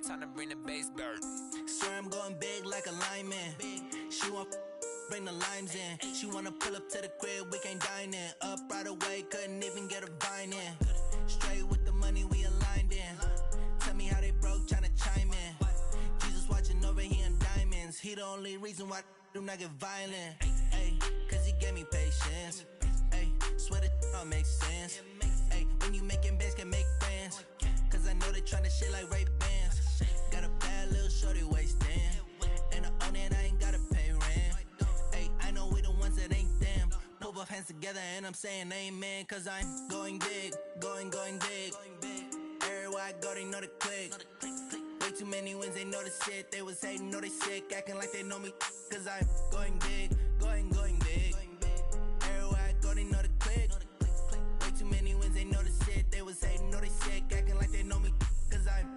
Time to bring the bass bird. Swear I'm going big like a lineman. She want bring the limes in. She wanna pull up to the crib, we can't dine in. Up right away, couldn't even get a vine in. Straight with the money we aligned in. Tell me how they broke, tryna chime in. Jesus watching over, he in diamonds. He the only reason why I do not get violent. Ay, cause he gave me patience. Ay, swear that all makes sense. Ay, when you making bands, can make friends. Cause I know they tryna shit like Ray-Bans. Got a bad little shorty wasting. And I own it, I ain't gotta pay rent. Ay, I know we the ones that ain't them. Put both hands together and I'm saying amen. Cause I'm going big, going big. Everywhere I go, they know the click. Way too many wins, they know the shit. They was hating, know they sick, acting like they know me. Cause I'm going big, going big. Everywhere I go, they know the click. Way too many wins, they know the shit. They was hating, know they sick, acting like they know me. Cause I'm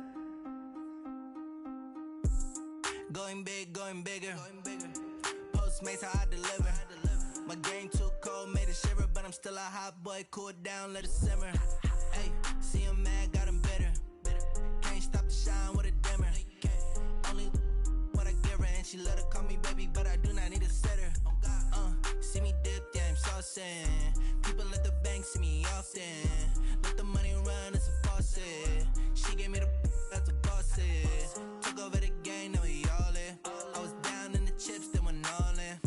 going big, going bigger. Postmates how I deliver. My game too cold, made it shiver. But I'm still a hot boy, cool it down, let it simmer. Hey, see him mad, got him bitter. Can't stop the shine with a dimmer. Only what I give her, and she let her call me baby, but I do not need a sitter. See me dip, yeah, I'm saucing. People at the bank see me often. Let the money run, it's a faucet. She gave me the that's a boss it. Took over the game, now we all in. I was down in the chips, then went all in.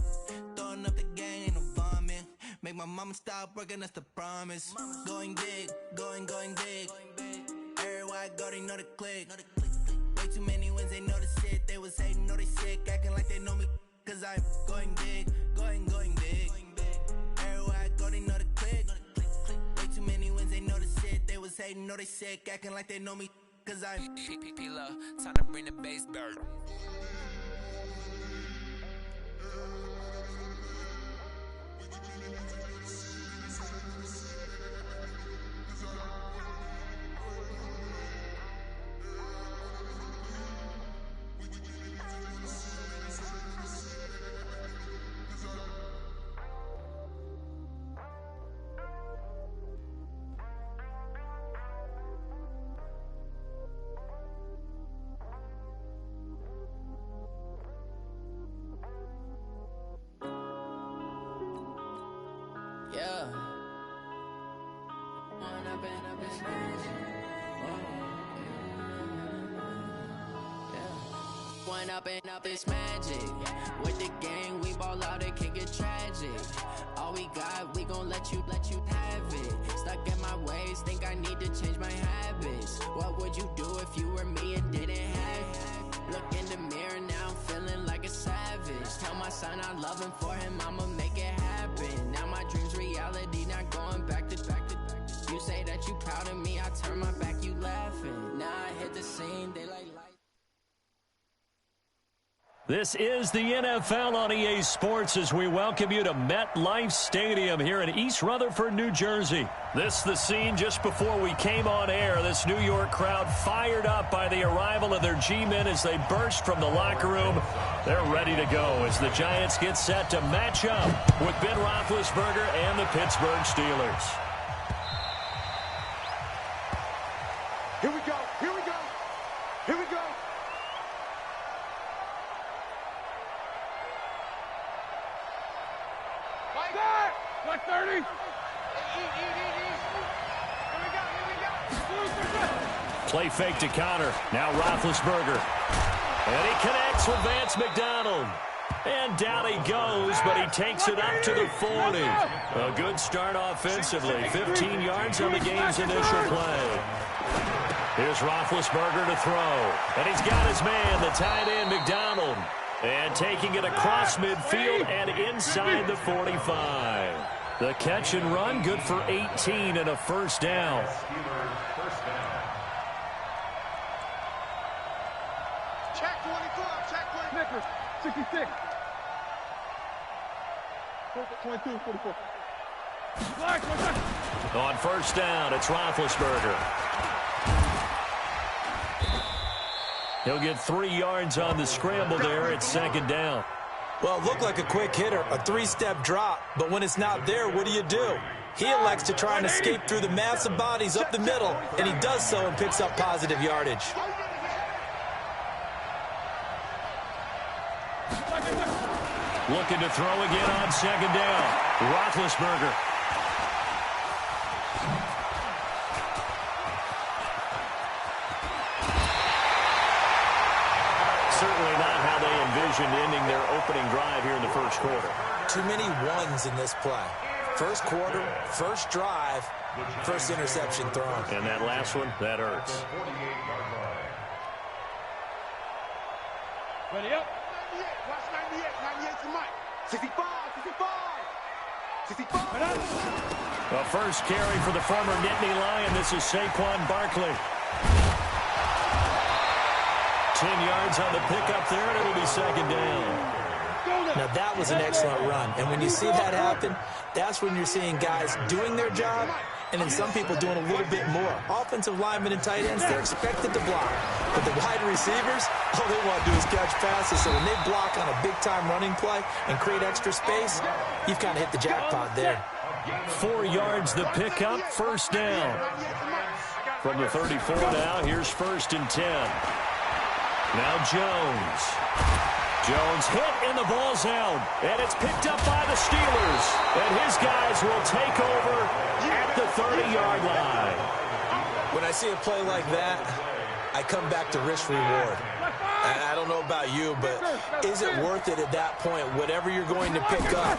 Throwing up the gang, ain't no bombing. Make my mama stop working, that's the promise. Going big, going big. Everywhere I go, they know the click. Way too many wins, they know the shit. They was hating, know they sick, acting like they know me. Cause I'm going big, going big. Everywhere I go, they know the click. Way too many wins, they know the shit. They was hating, know they sick, acting like they know me. Cause I'm time to bring the bass bird. Yeah. One up and up is magic. With the gang, we ball out, it can get tragic. All we got, we gon' let you have it. Stuck in my ways, think I need to change my habits. What would you do if you were me and didn't have it? Look in the mirror, now I'm feeling like a savage. Tell my son I love him, for him I'ma make it happen. Now my dream's reality, not going back to. You say that you proud of me, I turn my back, you laughing. Now I hit the scene, they like light. This is the NFL on EA Sports as we welcome you to MetLife Stadium here in East Rutherford, New Jersey. This is the scene just before we came on air. This New York crowd fired up by the arrival of their G-men as they burst from the locker room. They're ready to go as the Giants get set to match up with Ben Roethlisberger and the Pittsburgh Steelers. Here we go, here we go, here we go. Like that! 130! Here we go. Play fake to Connor. Now Roethlisberger. And he connects with Vance McDonald. And down he goes, but he takes it up to the 40. A good start offensively. 15 yards on the game's initial play. Here's Roethlisberger to throw. And he's got his man, the tight end, McDonald. And taking it across midfield and inside the 45. The catch and run, good for 18 and a first down. Check 24, check 24. 66. 22, 44. On first down, it's Roethlisberger. He'll get 3 yards on the scramble there at second down. Well, it looked like a quick hitter, a three-step drop, but when it's not there, what do? He elects to try and escape through the massive bodies up the middle, and he does so and picks up positive yardage. Looking to throw again on second down. Roethlisberger. Certainly not how they envisioned ending their opening drive here in the first quarter. Too many ones in this play. First quarter, first drive, first interception thrown. And that last one, that hurts. Ready up. 98, watch 98, 98 to Mike. 65, 65, 65. A first carry for the former Nittany Lion. This is Saquon Barkley. 10 yards on the pickup there, and it'll be second down. Now, that was an excellent run. And when you see that happen, that's when you're seeing guys doing their job and then some people doing a little bit more. Offensive linemen and tight ends, they're expected to block. But the wide receivers, all they want to do is catch passes. So when they block on a big-time running play and create extra space, you've kind of hit the jackpot there. 4 yards the pickup, first down. From the 34 now, here's 1st and 10. Now Jones. Jones hit in the ball zone, and it's picked up by the Steelers. And his guys will take over at the 30-yard line. When I see a play like that, I come back to risk-reward. I don't know about you, but is it worth it at that point, whatever you're going to pick up,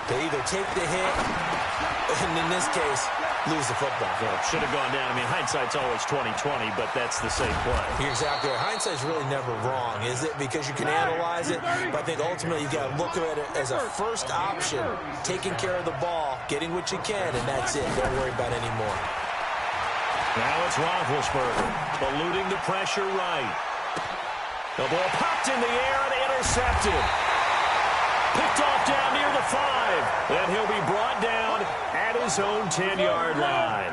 to either take the hit, and in this case, lose the football? Well, it should have gone down. I mean, hindsight's always 20/20, but that's the same play. You're exactly right. Hindsight's really never wrong, is it? Because you can analyze it, but I think ultimately you got to look at it as a first option, taking care of the ball, getting what you can, and that's it. Don't worry about any more. Now it's Roethlisberger, eluding the pressure right. The ball popped in the air and intercepted. Picked off down near the 5. Then he'll be brought down at his own 10-yard line.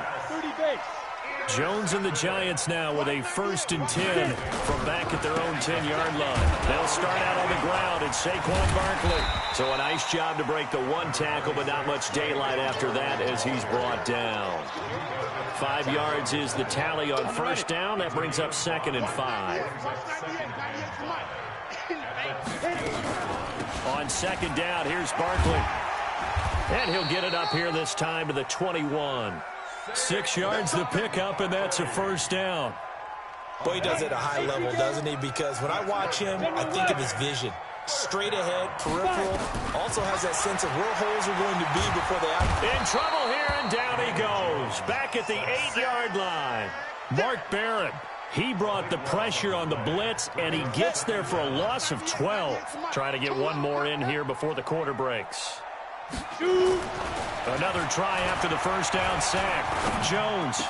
Jones and the Giants now with a 1st and 10 from back at their own 10-yard line. They'll start out on the ground. It's Saquon Barkley. So a nice job to break the one tackle, but not much daylight after that as he's brought down. 5 yards is the tally on first down. That brings up 2nd and 5. On second down, here's Barkley. And he'll get it up here this time to the 21. 6 yards the pickup, and that's a first down. Boy, he does it at a high level, doesn't he? Because when I watch him, I think of his vision. Straight ahead, peripheral. Also has that sense of where holes are going to be before they out. In trouble here, and down he goes. Back at the 8-yard line. Mark Barrett. He brought the pressure on the blitz, and he gets there for a loss of 12. Trying to get one more in here before the quarter breaks. Another try after the first down sack. Jones.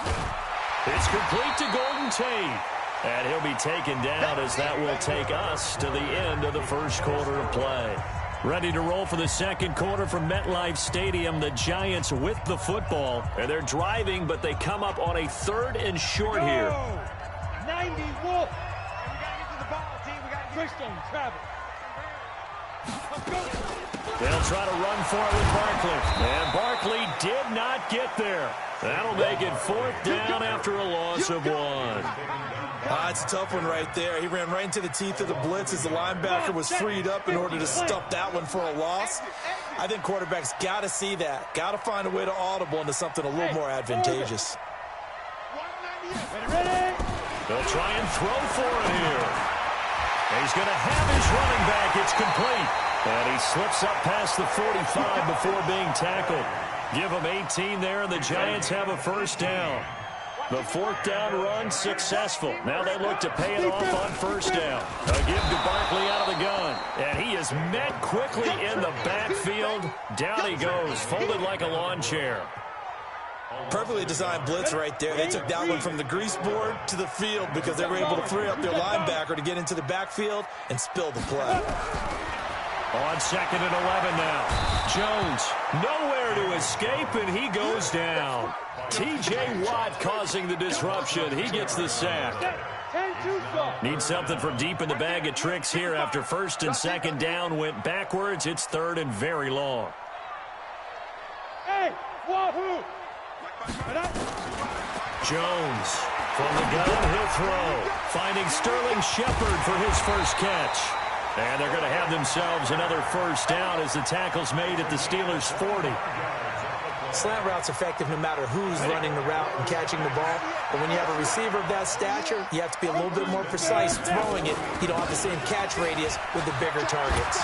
It's complete to Golden Tate. And he'll be taken down as that will take us to the end of the first quarter of play. Ready to roll for the second quarter from MetLife Stadium. The Giants with the football. And they're driving, but they come up on a 3rd and short here. 90 Wolf. We got to get to the ball, team. We got to get on travel. Let's go. They'll try to run for it with Barkley. And Barkley did not get there. That'll make it 4th down after a loss of 1. It's a tough one right there. He ran right into the teeth of the blitz as the linebacker was freed up in order to stuff that one for a loss. I think quarterbacks got to see that. Got to find a way to audible into something a little more advantageous. Ready? They'll try and throw for it here. He's going to have his running back. It's complete. And he slips up past the 45 before being tackled. Give him 18 there, and the Giants have a first down. The 4th down run successful. Now they look to pay it off on first down. A give to Barkley out of the gun. And he is met quickly in the backfield. Down he goes, folded like a lawn chair. Perfectly designed blitz right there. They took that one from the grease board to the field because they were able to free up their linebacker to get into the backfield and spill the play. On 2nd and 11 now. Jones, nowhere to escape, and he goes down. T.J. Watt causing the disruption. He gets the sack. Need something from deep in the bag of tricks here after 1st and 2nd down went backwards. It's 3rd and very long. Hey, Jones from the gun, he'll throw. Finding Sterling Shepard for his first catch. And they're going to have themselves another first down as the tackle's made at the Steelers' 40. Slant route's effective no matter who's running the route and catching the ball. But when you have a receiver of that stature, you have to be a little bit more precise throwing it. You don't have the same catch radius with the bigger targets.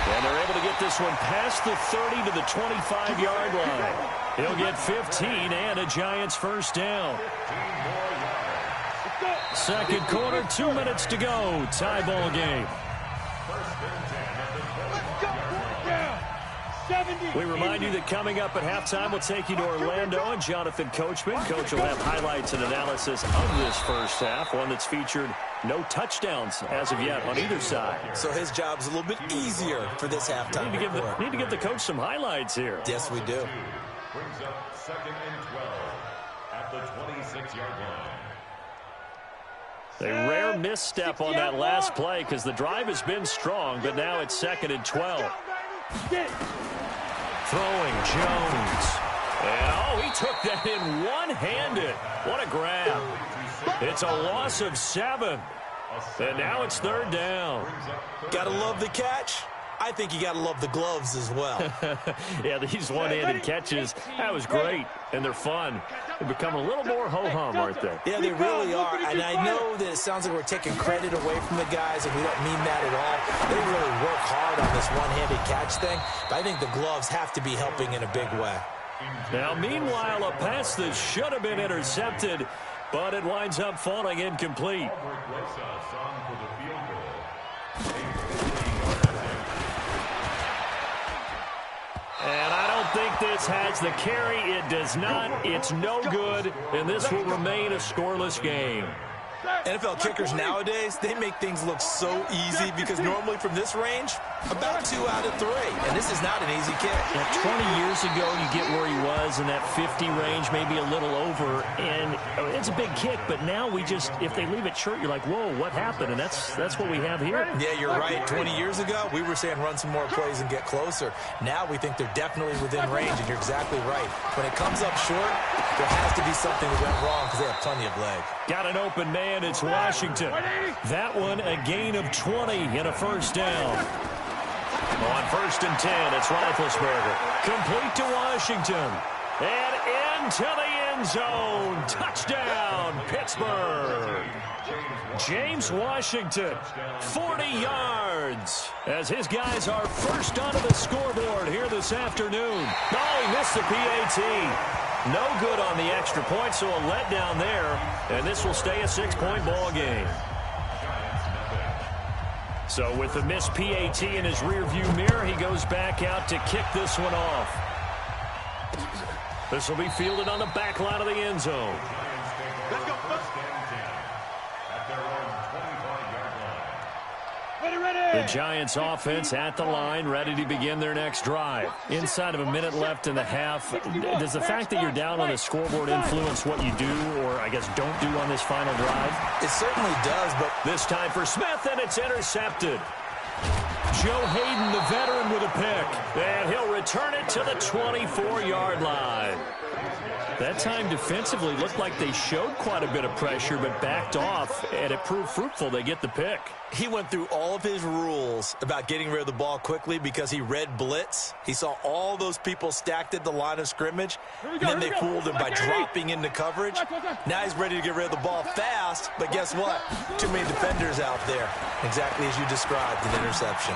And they're able to get this one past the 30 to the 25-yard line. He'll get 15 and a Giants first down. Second quarter, 2 minutes to go. Tie ball game. We remind you that coming up at halftime, we'll take you to Orlando and Jonathan Coachman. Coach will have highlights and analysis of this first half, one that's featured no touchdowns as of yet on either side. So his job's a little bit easier for this halftime. Need to give the coach some highlights here. Yes, we do. Brings up 2nd and 12 at the 26-yard line. A rare misstep on that last play because the drive has been strong, but now it's 2nd and 12. Throwing Jones. And, he took that in one-handed. What a grab. It's a loss of 7. And now it's 3rd down. Gotta love the catch. I think you gotta love the gloves as well. Yeah, these one-handed catches, that was great. And they're fun. They become a little more ho-hum, aren't they? Yeah, they really are. And I know that it sounds like we're taking credit away from the guys, and we don't mean that at all. They really work hard on this one-handed catch thing. But I think the gloves have to be helping in a big way. Now, meanwhile, a pass that should have been intercepted, but it winds up falling incomplete. And I don't think this has the carry. It does not. It's no good, and this will remain a scoreless game. NFL kickers nowadays, they make things look so easy because normally from this range, about 2 out of 3. And this is not an easy kick. Yeah, 20 years ago, you get where he was in that 50 range, maybe a little over. And it's a big kick, but now we just, if they leave it short, you're like, whoa, what happened? And that's what we have here. Yeah, you're right. 20 years ago, we were saying run some more plays and get closer. Now we think they're definitely within range, and you're exactly right. When it comes up short, there has to be something that went wrong because they have plenty of leg. Got an open man. It's Washington. That one, a gain of 20 and a first down. On 1st and 10, it's Roethlisberger. Complete to Washington. And into the end zone. Touchdown, Pittsburgh. James Washington, 40 yards. As his guys are first onto the scoreboard here this afternoon. Oh, he missed the PAT. No good on the extra point, so a letdown there. And this will stay a 6-point ball game. So with the missed PAT in his rearview mirror, he goes back out to kick this one off. This will be fielded on the back line of the end zone. Let's go. At their own 25-yard line. The Giants offense at the line, ready to begin their next drive. Inside of a minute left in the half, does the fact that you're down on the scoreboard influence what you do, or I guess don't do on this final drive? It certainly does, but this time for Smith, and it's intercepted. Joe Hayden, the veteran, with a pick, and he'll return it to the 24-yard line. That time defensively looked like they showed quite a bit of pressure but backed off, and it proved fruitful. They get the pick. He went through all of his rules about getting rid of the ball quickly because he read blitz. He saw all those people stacked at the line of scrimmage, and then they fooled him by dropping into coverage. Now he's ready to get rid of the ball fast, but guess what? Too many defenders out there. Exactly as you described, an interception.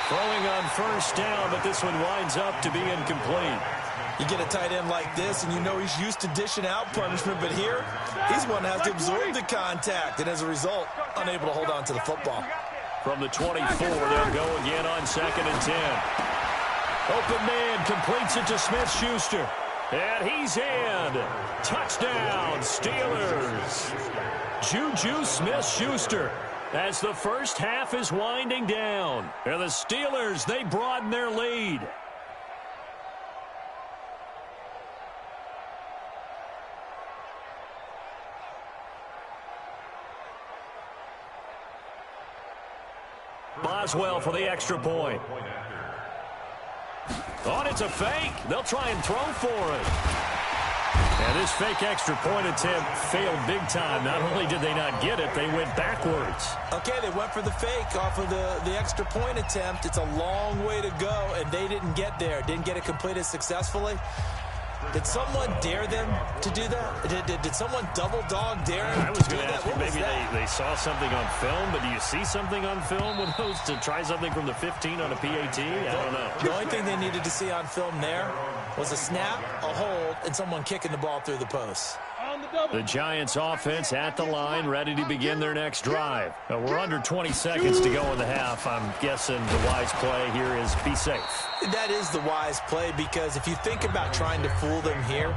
Throwing on first down, but this one winds up to be incomplete. You get a tight end like this, and you know he's used to dishing out punishment, but here, he's one that has to absorb the contact, and as a result, unable to hold on to the football. From the 24, they'll go again on 2nd and 10. Open man completes it to Smith-Schuster, and he's in. Touchdown, Steelers. Juju Smith-Schuster. As the first half is winding down, and the Steelers, they broaden their lead. Boswell for the extra point. Oh, and it's a fake. They'll try and throw for it. And this fake extra point attempt failed big time. Not only did they not get it, they went backwards. Okay, they went for the fake off of the extra point attempt. It's a long way to go, and they didn't get there. Didn't get it completed successfully. Did someone dare them to do that? Did someone double dog dare them? I was going to ask you, maybe they saw something on film, but do you see something on film with those to try something from the 15 on a PAT? I don't know. The only thing they needed to see on film there was a snap, a hold, and someone kicking the ball through the post. The Giants offense at the line, ready to begin their next drive. We're under 20 seconds to go in the half. I'm guessing the wise play here is be safe. That is the wise play, because if you think about trying to fool them here,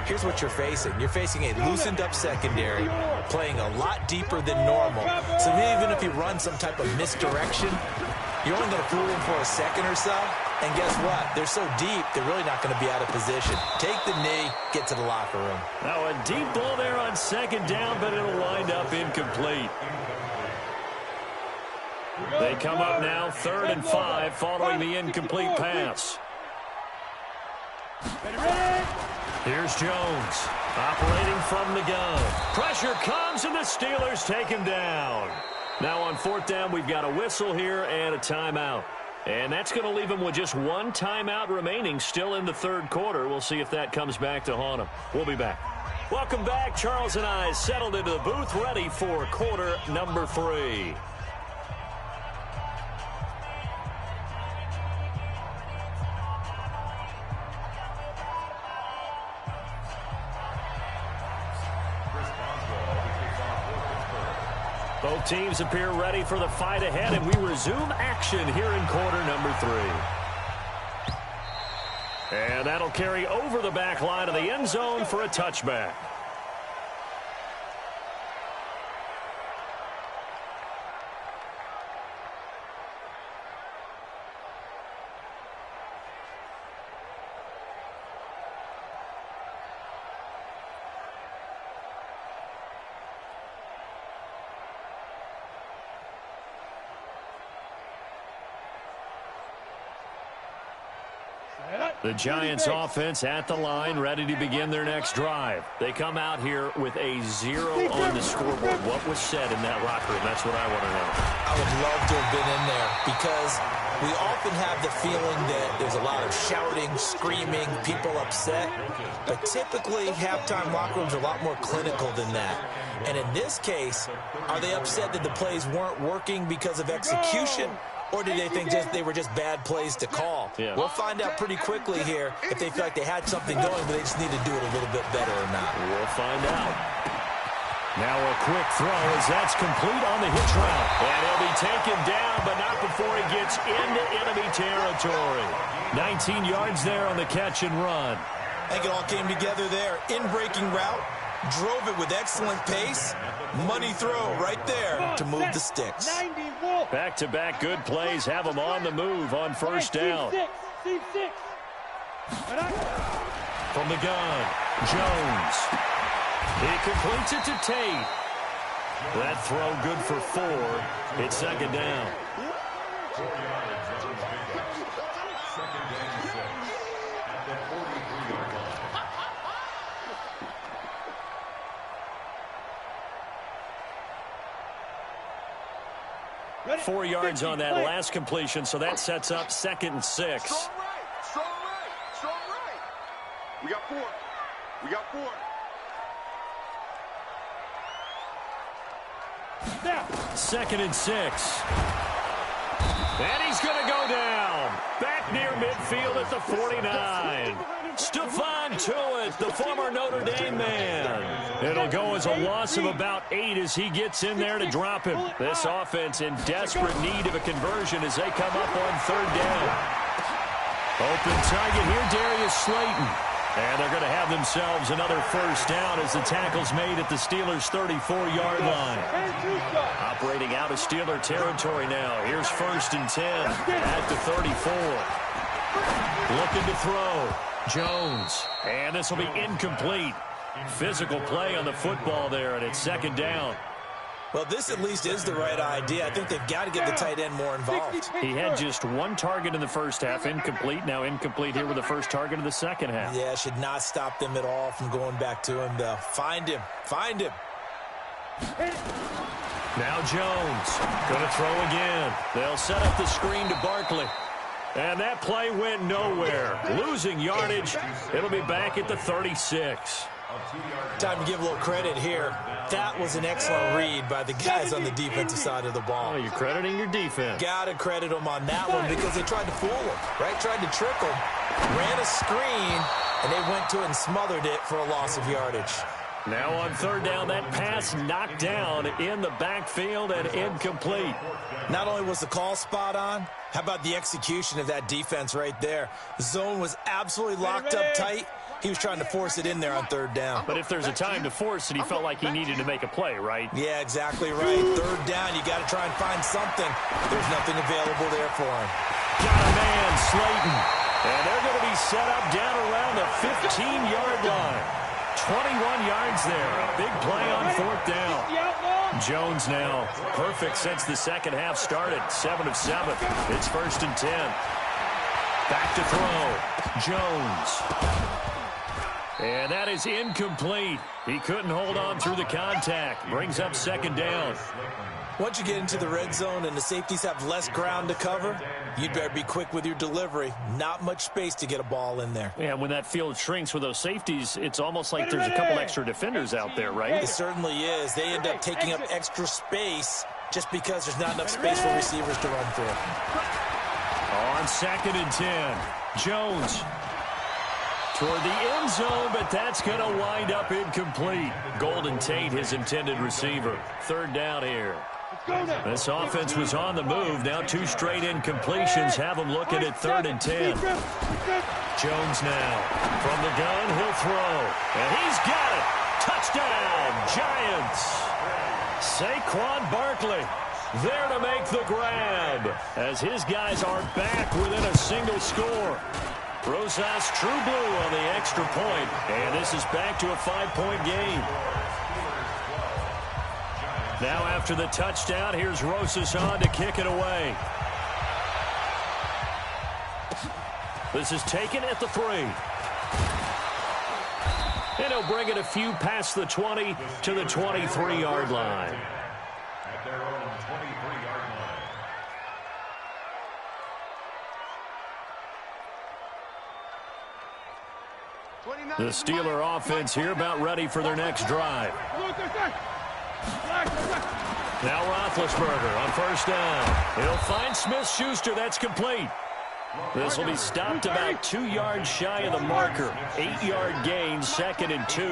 here's what you're facing. You're facing a loosened up secondary, playing a lot deeper than normal. So even if you run some type of misdirection, you're only going to fool them for a second or so. And guess what? They're so deep, they're really not going to be out of position. Take the knee, get to the locker room. Now a deep ball there on second down, but it'll wind up incomplete. They come up now 3rd and 5 following the incomplete pass. Here's Jones operating from the gun. Pressure comes and the Steelers take him down. Now on 4th down, we've got a whistle here and a timeout. And that's going to leave him with just one timeout remaining still in the 3rd quarter. We'll see if that comes back to haunt him. We'll be back. Welcome back. Charles and I settled into the booth, ready for quarter number 3. Both teams appear ready for the fight ahead, and we resume action here in quarter number 3. And that'll carry over the back line of the end zone for a touchback. The Giants offense at the line, ready to begin their next drive. They come out here with a 0 on the scoreboard. What was said in that locker room? That's what I want to know. I would love to have been in there, because we often have the feeling that there's a lot of shouting, screaming, people upset. But typically, halftime locker rooms are a lot more clinical than that. And in this case, are they upset that the plays weren't working because of execution? Or did they think they were just bad plays to call? Yeah. We'll find out pretty quickly here if they feel like they had something going, but they just need to do it a little bit better or not. We'll find out. Now a quick throw as that's complete on the hitch route. And he'll be taken down, but not before he gets into enemy territory. 19 yards there on the catch and run. I think it all came together there. In-breaking route, drove it with excellent pace. Money throw right there to move the sticks. Back-to-back good plays have them on the move on 1st down. From the gun, Jones. He completes it to Tate. That throw good for 4. It's 2nd down. 4 yards on that last completion, so that sets up 2nd and 6. Strong right. We got 4. 2nd and 6. And he's going to go down. Back near midfield at the 49. Stephon Tuitt, the former Notre Dame man. It'll go as a loss of about 8 as he gets in there to drop him. This offense in desperate need of a conversion as they come up on 3rd down. Open target here, Darius Slayton. And they're going to have themselves another 1st down as the tackle's made at the Steelers' 34-yard line. Operating out of Steeler territory now. Here's 1st and 10 at the 34. Looking to throw. Jones. And this will be incomplete. Physical play on the football there, and it's 2nd down. Well, this at least is the right idea. I think they've got to get the tight end more involved. He had just one target in the first half, incomplete. Now incomplete here with the first target of the second half. Yeah, should not stop them at all from going back to him, though. Find him. Find him. Now Jones going to throw again. They'll set up the screen to Barkley. And that play went nowhere. Losing yardage. It'll be back at the 36. Time to give a little credit here. That was an excellent read by the guys on the defensive side of the ball. Oh, you're crediting your defense. Got to credit them on that one because they tried to fool him, right? Tried to trick him, ran a screen, and they went to it and smothered it for a loss of yardage. Now on third down, that pass knocked down in the backfield and incomplete. Not only was the call spot on, how about the execution of that defense right there? The zone was absolutely locked up tight. He was trying to force it in there on third down. But if there's a time to force it, he felt like he needed to make a play, right? Yeah, exactly right. Third down, you got to try and find something. There's nothing available there for him. Got a man, Slayton. And they're going to be set up down around the 15-yard line. 21 yards there. A big play on fourth down. Jones now perfect since the second half started. 7 of 7. It's 1st and 10. Back to throw. Jones. And that is incomplete. He couldn't hold on through the contact. Brings up second down. Once you get into the red zone and the safeties have less ground to cover, you'd better be quick with your delivery. Not much space to get a ball in there. Yeah, when that field shrinks with those safeties, it's almost like there's a couple extra defenders out there, right? It certainly is. They end up taking up extra space just because there's not enough space for receivers to run through. On 2nd and 10, Jones toward the end zone, but that's going to wind up incomplete. Golden Tate, his intended receiver. Third down here. This offense was on the move. Now 2 straight incompletions have them looking at 3rd and 10. Jones now from the gun. He'll throw. And he's got it. Touchdown, Giants. Saquon Barkley there to make the grab as his guys are back within a single score. Rosas true blue on the extra point, and this is back to a 5-point game. Now after the touchdown, here's Rosas on to kick it away. This is taken at the 3. And he'll bring it a few past the 20 to the 23-yard line. At their own 23-yard line. The Steeler offense here about ready for their next drive. Now Roethlisberger on first down. He'll find Smith-Schuster. That's complete. This will be stopped about 2 yards shy of the marker. 8-yard gain, 2nd and 2.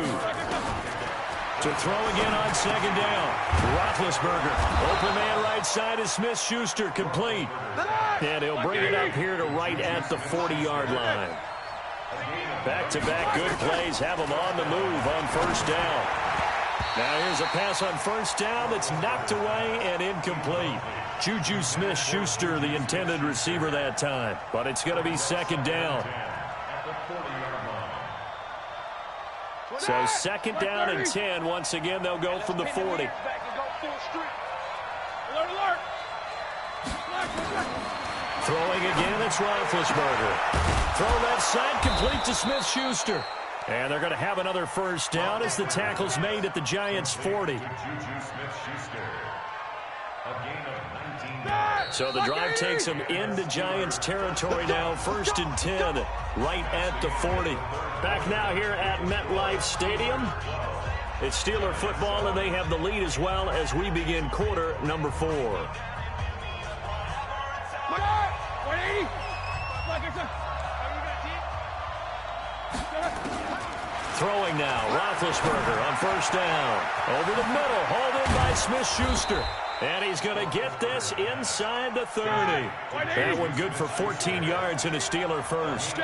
To throw again on 2nd down. Roethlisberger. Open man right side is Smith-Schuster. Complete. And he'll bring it up here to right at the 40-yard line. Back-to-back good plays have them on the move on first down. Now here's a pass on first down that's knocked away and incomplete. Juju Smith-Schuster, the intended receiver that time. But it's going to be 2nd down. So 2nd down and 10. Once again, they'll go from the 40. Throwing again, it's Roethlisberger. Throw left side, complete to Smith-Schuster. And they're going to have another first down as the tackle's made at the Giants' 40. So the drive takes them into Giants territory now. 1st and 10, right at the 40. Back now here at MetLife Stadium. It's Steeler football, and they have the lead as well as we begin quarter number 4. Throwing now, Roethlisberger on first down. Over the middle, hauled in by Smith-Schuster. And he's going to get this inside the 30. That one good for 14 yards and a Steeler first.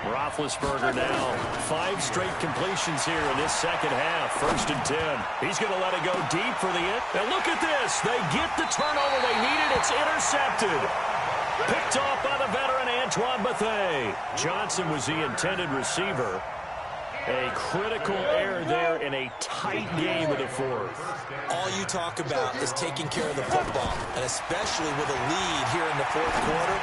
Roethlisberger now. 5 straight completions here in this second half. 1st and 10. He's going to let it go deep for the end. And look at this. They get the turnover they needed. It's intercepted. Picked off by the veteran Antoine Bethea. Johnson was the intended receiver. A critical error there in a tight game of the fourth. All you talk about is taking care of the football, and especially with a lead here in the fourth quarter,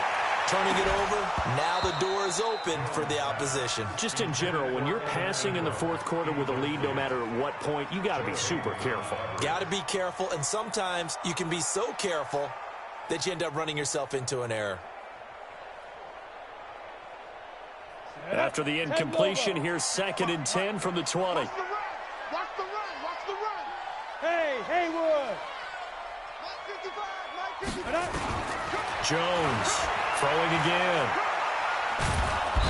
turning it over, now the door is open for the opposition. Just in general, when you're passing in the fourth quarter with a lead, no matter at what point, you got to be super careful. Got to be careful, and sometimes you can be so careful that you end up running yourself into an error. After the incompletion, here's 2nd and 10 from the 20. Watch the run. Watch the run. Watch the run. Hey, Haywood. Mike 55. Jones throwing again.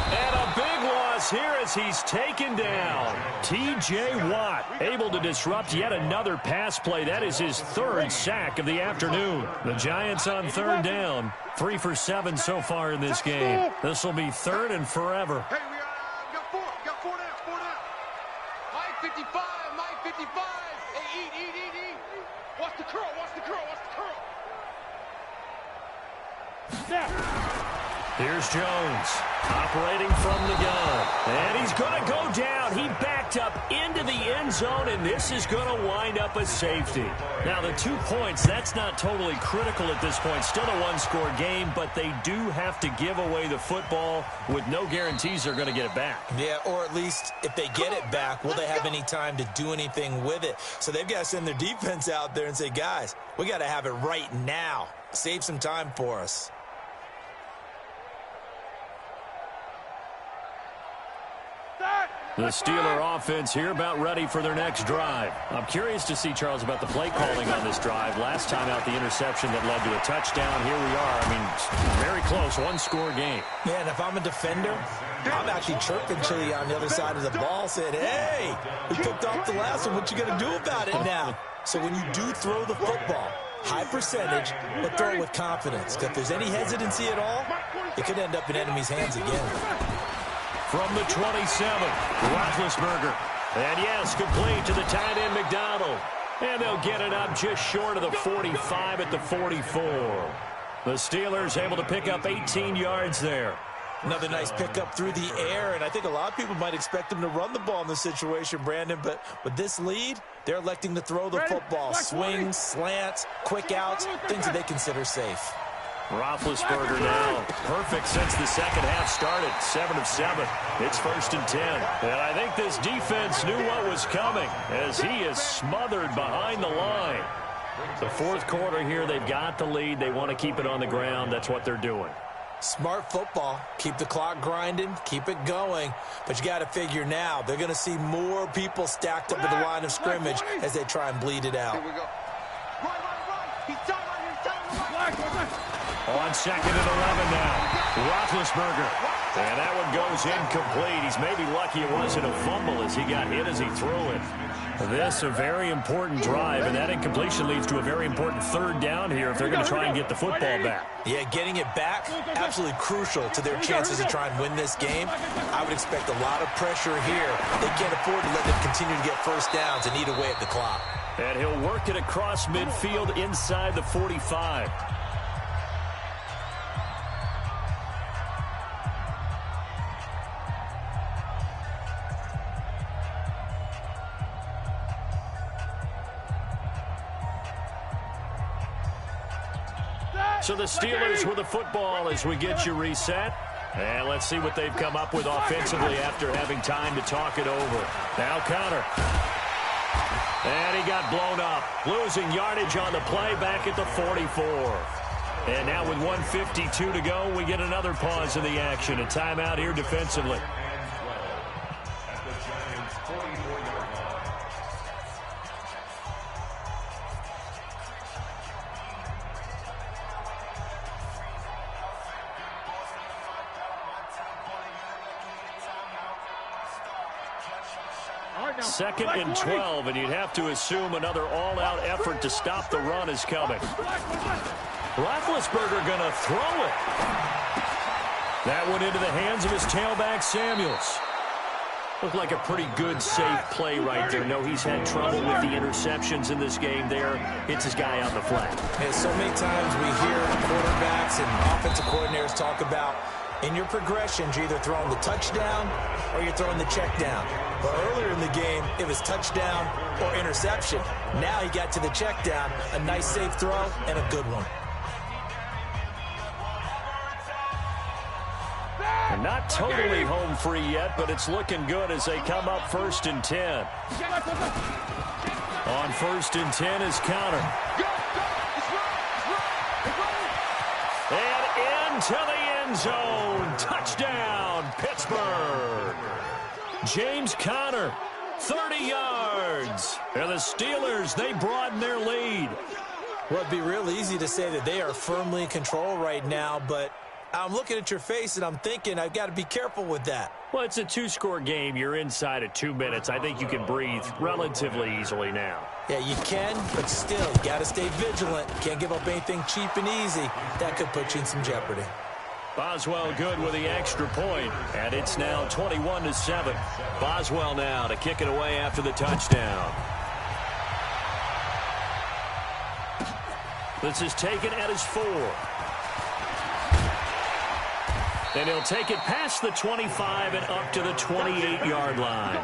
And a big loss here as he's taken down. T.J. Watt able to disrupt yet another pass play. That is his 3rd sack of the afternoon. The Giants on 3rd down. 3 for 7 so far in this game. This will be 3rd and forever. Hey, we got 4. Got 4 down. 4 down. Mike 55. Mike 55. Hey, eat. Watch the curl. Watch the curl. Watch the curl. Here's Jones operating from the gun. And he's going to go down. He backed up into the end zone, and this is going to wind up a safety. Now, the 2 points, that's not totally critical at this point. Still a one-score game, but they do have to give away the football with no guarantees they're going to get it back. Yeah, or at least if they get it back, will they have any time to do anything with it? So they've got to send their defense out there and say, guys, we got to have it right now. Save some time for us. The Steeler offense here about ready for their next drive. I'm curious to see, Charles, about the play calling on this drive. Last time out, the interception that led to a touchdown. Here we are. I mean, very close, one-score game. Yeah, and if I'm a defender, I'm actually chirping Chili on the other side of the ball, saying, hey, we picked off the last one. What you going to do about it now? So when you do throw the football, high percentage, but throw it with confidence. Because if there's any hesitancy at all, it could end up in enemy's hands again. From the 27, Roethlisberger. And yes, complete to the tight end, McDonald. And they'll get it up just short of the 45 at the 44. The Steelers able to pick up 18 yards there. Another nice pickup through the air, and I think a lot of people might expect them to run the ball in this situation, Brandon, but with this lead, they're electing to throw the football. Swings, slants, quick outs, things that they consider safe. Roethlisberger now perfect since the second half started. 7 of 7. It's 1st and 10. And I think this defense knew what was coming as he is smothered behind the line. The fourth quarter here, they've got the lead. They want to keep it on the ground. That's what they're doing. Smart football. Keep the clock grinding. Keep it going. But you got to figure now, they're going to see more people stacked up at the line of scrimmage as they try and bleed it out. Here we go. Run. He's tight right here. On 2nd and 11 now. Roethlisberger. And that one goes incomplete. He's maybe lucky it wasn't a fumble as he got hit as he threw it. This a very important drive, and that incompletion leads to a very important 3rd down here if they're going to try and get the football back. Yeah, getting it back, absolutely crucial to their chances to try and win this game. I would expect a lot of pressure here. They can't afford to let them continue to get first downs and eat away at the clock. And he'll work it across midfield inside the 45. So the Steelers with the football as we get you reset. And let's see what they've come up with offensively after having time to talk it over. Now Connor. And he got blown up. Losing yardage on the play back at the 44. And now with 1:52 to go, we get another pause in the action. A timeout here defensively. Second and 12, and you'd have to assume another all-out effort to stop the run is coming. Roethlisberger going to throw it. That went into the hands of his tailback, Samuels. Looked like a pretty good, safe play right there. No, he's had trouble with the interceptions in this game there. Hits his guy out in the flat. Yeah, so many times we hear quarterbacks and offensive coordinators talk about in your progressions, you're either throwing the touchdown or you're throwing the check down. But earlier in the game, it was touchdown or interception. Now he got to the check down, a nice safe throw, and a good one. And not totally home free yet, but it's looking good as they come up 1st and 10. On 1st and 10 is Counter. And into the end zone. Touchdown, Pittsburgh. James Conner, 30 yards. And the Steelers, they broaden their lead. Well, it'd be real easy to say that they are firmly in control right now, but I'm looking at your face and I'm thinking I've got to be careful with that. Well, it's a 2-score game. You're inside of 2 minutes. I think you can breathe relatively easily now. Yeah, you can, but still, you got to stay vigilant. Can't give up anything cheap and easy. That could put you in some jeopardy. Boswell good with the extra point, and it's now 21-7. Boswell now to kick it away after the touchdown. This is taken at his 4. And he'll take it past the 25 and up to the 28-yard line.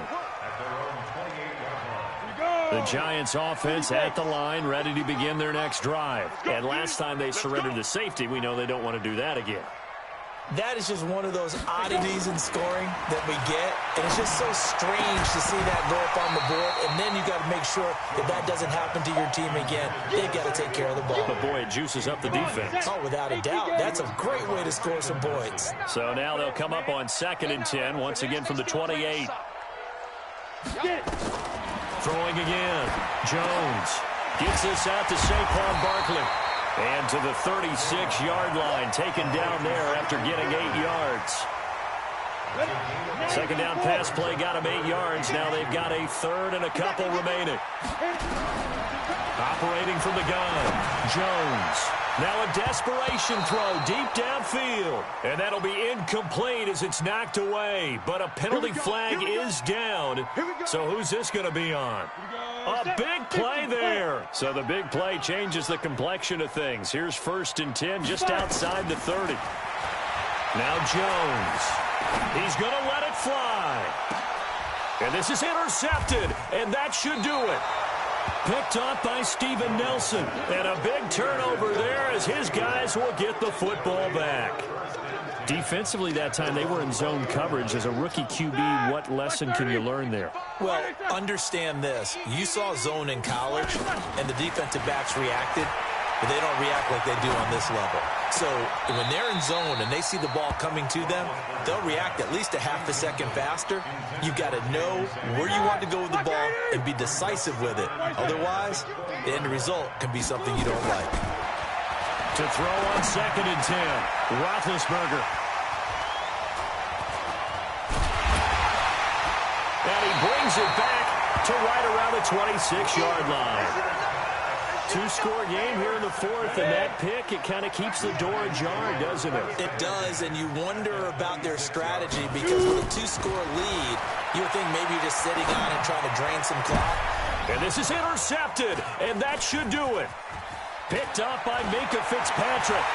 The Giants offense at the line, ready to begin their next drive. And last time they surrendered the safety, we know they don't want to do that again. That is just one of those oddities in scoring that we get. And it's just so strange to see that go up on the board. And then you got to make sure that that doesn't happen to your team again. They've got to take care of the ball. But boy, it juices up the defense. Oh, without a doubt. That's a great way to score some points. So now they'll come up on 2nd and 10, once again from the 28. Throwing again. Jones gets this out to Saquon Barkley. And to the 36-yard line, taken down there after getting 8 yards. Second down pass play got him 8 yards. Now they've got a 3rd and a couple remaining. Operating from the gun, Jones. Now a desperation throw deep downfield. And that'll be incomplete as it's knocked away. But a penalty flag is down. So who's this going to be on? A big play there. So the big play changes the complexion of things. Here's 1st and 10 just outside the 30. Now Jones. He's going to let it fly. And this is intercepted. And that should do it. Picked off by Steven Nelson. And a big turnover there as his guys will get the football back. Defensively that time, they were in zone coverage. As a rookie QB, what lesson can you learn there? Well, understand this. You saw zone in college, and the defensive backs reacted, but they don't react like they do on this level. So when they're in zone and they see the ball coming to them, they'll react at least a half a second faster. You've got to know where you want to go with the ball and be decisive with it. Otherwise, the end result can be something you don't like. To throw on 2nd and 10, Roethlisberger. And he brings it back to right around the 26-yard line. 2-score game here in the 4th, and that pick, it kind of keeps the door ajar, doesn't it? It does, and you wonder about their strategy because with a 2-score lead, you would think maybe you're just sitting on and trying to drain some clock. And this is intercepted, and that should do it. Picked up by Minkah Fitzpatrick.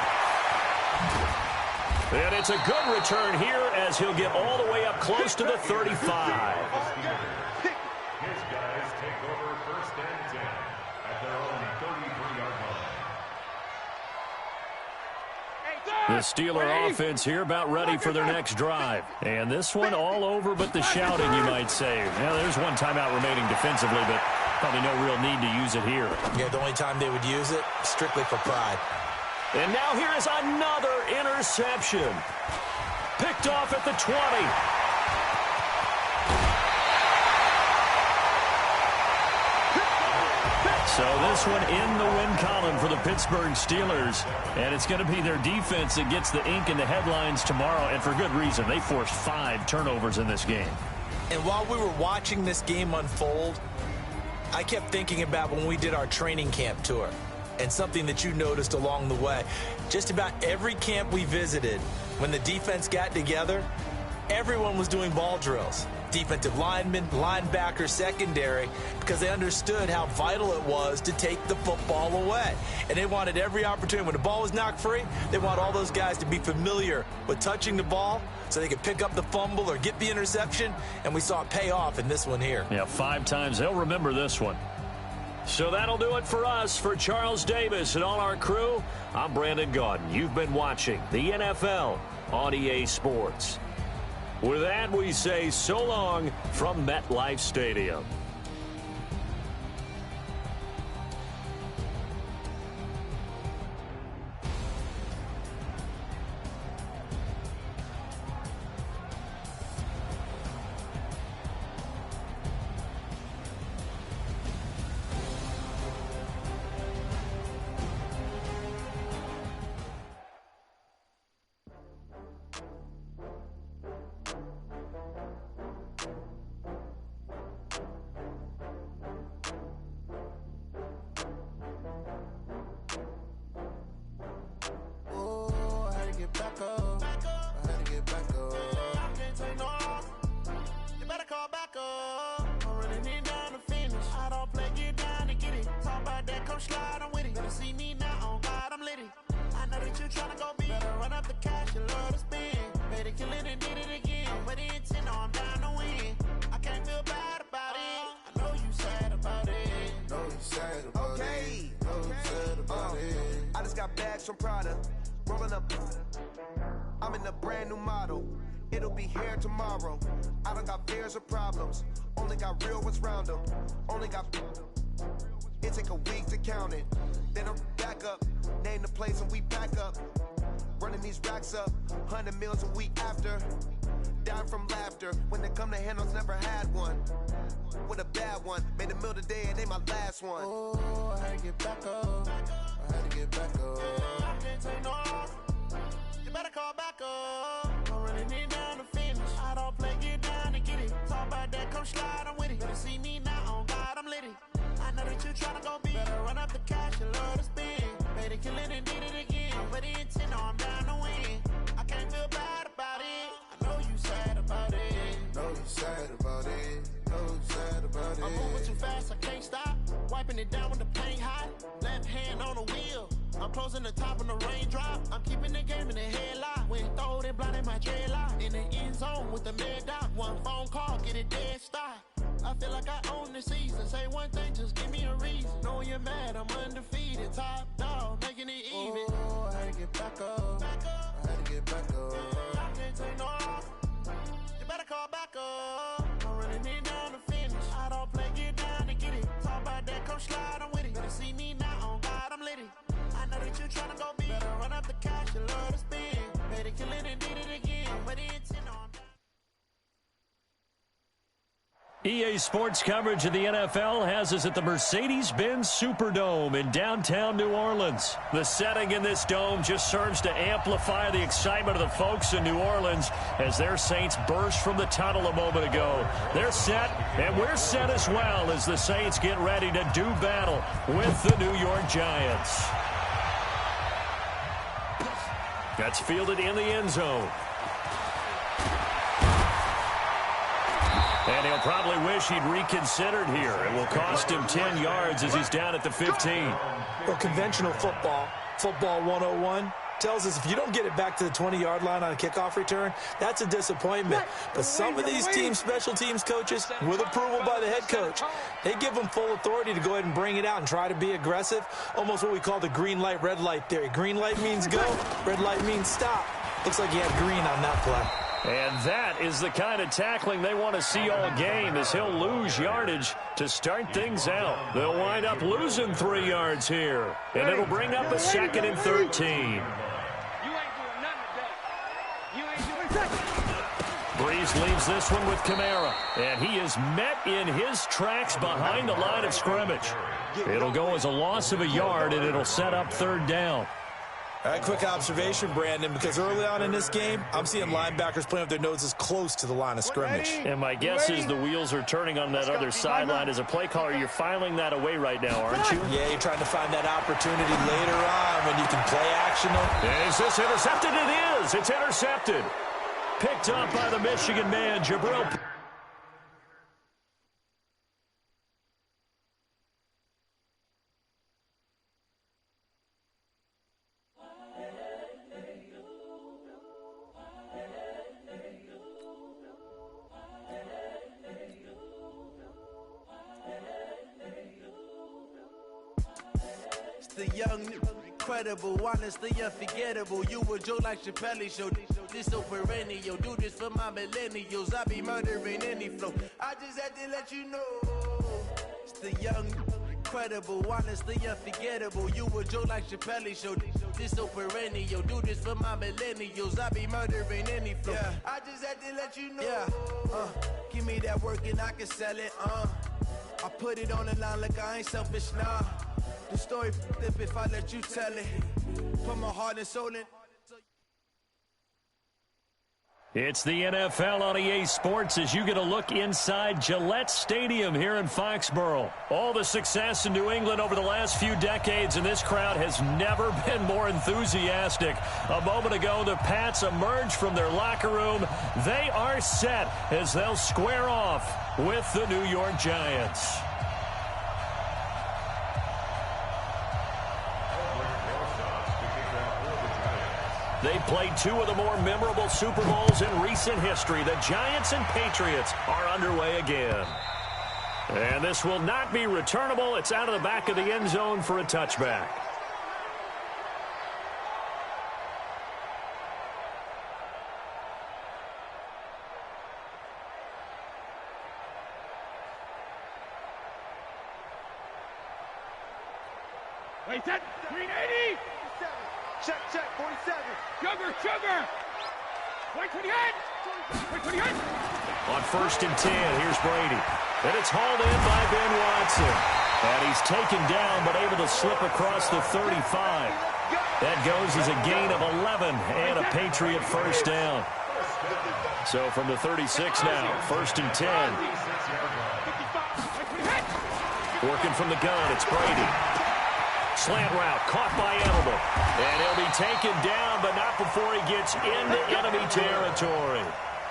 And it's a good return here as he'll get all the way up close to the 35. His guys take over 1st and 10 at their own 33-yard line. The Steeler offense here about ready for their next drive. And this one all over but the shouting, you might say. Now, there's one timeout remaining defensively, but probably no real need to use it here. Yeah, the only time they would use it, strictly for pride. And now here is another interception. Picked off at the 20. So this one in the win column for the Pittsburgh Steelers. And it's going to be their defense that gets the ink in the headlines tomorrow. And for good reason. They forced 5 turnovers in this game. And while we were watching this game unfold, I kept thinking about when we did our training camp tour and something that you noticed along the way. Just about every camp we visited, when the defense got together, everyone was doing ball drills. defensive linemen, linebacker, secondary, because they understood how vital it was to take the football away. And they wanted every opportunity. When the ball was knocked free, they want all those guys to be familiar with touching the ball so they could pick up the fumble or get the interception, and we saw it pay off in this one here. Yeah, 5 times. They'll remember this one. So that'll do it for us. For Charles Davis and all our crew, I'm Brandon Gaudin. You've been watching the NFL on EA Sports. With that, we say so long from MetLife Stadium. From Prada, rolling up. I'm in a brand new model. It'll be here tomorrow. I don't got fears or problems. Only got real ones round them. Only got. It take a week to count it. Then I'm back up. Name the place and we back up. Running these racks up. 100 meals a week after. Down from laughter. When they come to handles, never had one. With a bad one. Made a meal today and ain't my last one. Oh, I had to get back up. I had to get back up. I can't take no off. You better call back up. I'm running it down to finish. I don't play, get down and get it. Talk about that, come slide, I'm with it. Better see me now, on God, I'm litty. I know that you tryna go big. Better run up the cash, you love to spin. Made it, kill it, and did it again. But the intent, no, I'm down to win. I can't feel bad about it. I know you sad about it. Know you sad about it. Know you sad about it. I'm moving too fast, I can't stop. Wiping it down with the paint hot. Left hand on the wheel. I'm closing the top on the raindrop. I'm keeping the game in the headlock. When throw it, blinding my dreadlock. In the end zone with the mad dot. One phone call, get it dead stop. I feel like I own the season. Say one thing, just give me a reason. Know you're mad, I'm undefeated. Top dog, making it even. Oh, I had to get back up. I had to get back up. I can't take no off. You better call back up. I'm running it down to finish. I don't play, get down and get it. Talk about that, come slide, I'm with it. Better see me now, on God, I'm litty. I know that you tryna go big. Better run up the cash, you love to spin. Better kill it and did it again. But the intent on. EA Sports coverage of the NFL has us at the Mercedes-Benz Superdome in downtown New Orleans. The setting in this dome just serves to amplify the excitement of the folks in New Orleans as their Saints burst from the tunnel a moment ago. They're set, and we're set as well as the Saints get ready to do battle with the New York Giants. That's fielded in the end zone. And he'll probably wish he'd reconsidered here. It will cost him 10 yards as he's down at the 15. Well, conventional football 101, tells us if you don't get it back to the 20-yard line on a kickoff return, that's a disappointment. But some of these teams, special teams coaches, with approval by the head coach, they give them full authority to go ahead and bring it out and try to be aggressive, almost what we call the green light, red light theory. Green light means go, red light means stop. Looks like he had green on that play. And that is the kind of tackling they want to see all game as he'll lose yardage to start things out. They'll wind up losing 3 yards here. And it'll bring up a 2nd and 13. Breeze leaves this one with Kamara. And he is met in his tracks behind the line of scrimmage. It'll go as a loss of a yard, and it'll set up 3rd down. All right, quick observation, Brandon, because early on in this game, I'm seeing linebackers playing with their noses close to the line of scrimmage. And my guess is the wheels are turning on that other sideline. As a play caller, you're filing that away right now, aren't you? Yeah, you're trying to find that opportunity later on when you can play action. Is this intercepted? It is. It's intercepted. Picked up by the Michigan man, Jabril. the young, incredible, honestly unforgettable. You a joke like Chappelle Show. This so perennial. Do this for my millennials. I be murdering any flow. I just had to let you know. It's the young, incredible, honestly unforgettable. You a joke like Chappelle Show. This so perennial. Do this for my millennials. I be murdering any flow. Yeah. I just had to let you know. Yeah. Give me that work and I can sell it. I put it on the line like I ain't selfish, nah. The story flip if I let you tell it. Put my heart and soul in. It's the NFL on EA Sports as you get a look inside Gillette Stadium here in Foxborough. All the success in New England over the last few decades, and this crowd has never been more enthusiastic. A moment ago, the Pats emerged from their locker room. They are set as they'll square off with the New York Giants. They played two of the more memorable Super Bowls in recent history. The Giants and Patriots are underway again. And this will not be returnable. It's out of the back of the end zone for a touchback. Wait, set, green 80! Check, 47. Sugar! Wait for the head! On 1st and 10, here's Brady. And it's hauled in by Ben Watson. And he's taken down but able to slip across the 35. That goes as a gain of 11 and a Patriot first down. So from the 36 now, 1st and 10. Working from the gun, it's Brady. Slant route, caught by Edelman. And he'll be taken down, but not before he gets into enemy territory.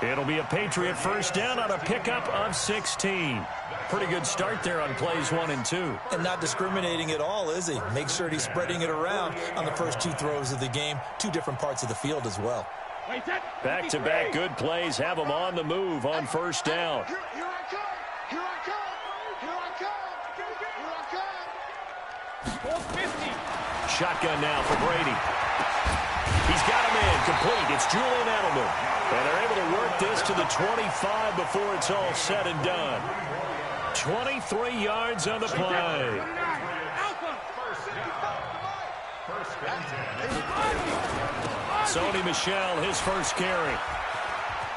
It'll be a Patriot first down on a pickup of 16. Pretty good start there on plays 1 and 2. And not discriminating at all, is he? Make sure he's spreading it around on the first 2 throws of the game. 2 different parts of the field as well. Back-to-back good plays have him on the move on first down. Here I come! 450. Shotgun now for Brady. He's got him in, complete. It's Julian Edelman. And they're able to work this to the 25 before it's all said and done. 23 yards on the play. Sony Michel, his first carry.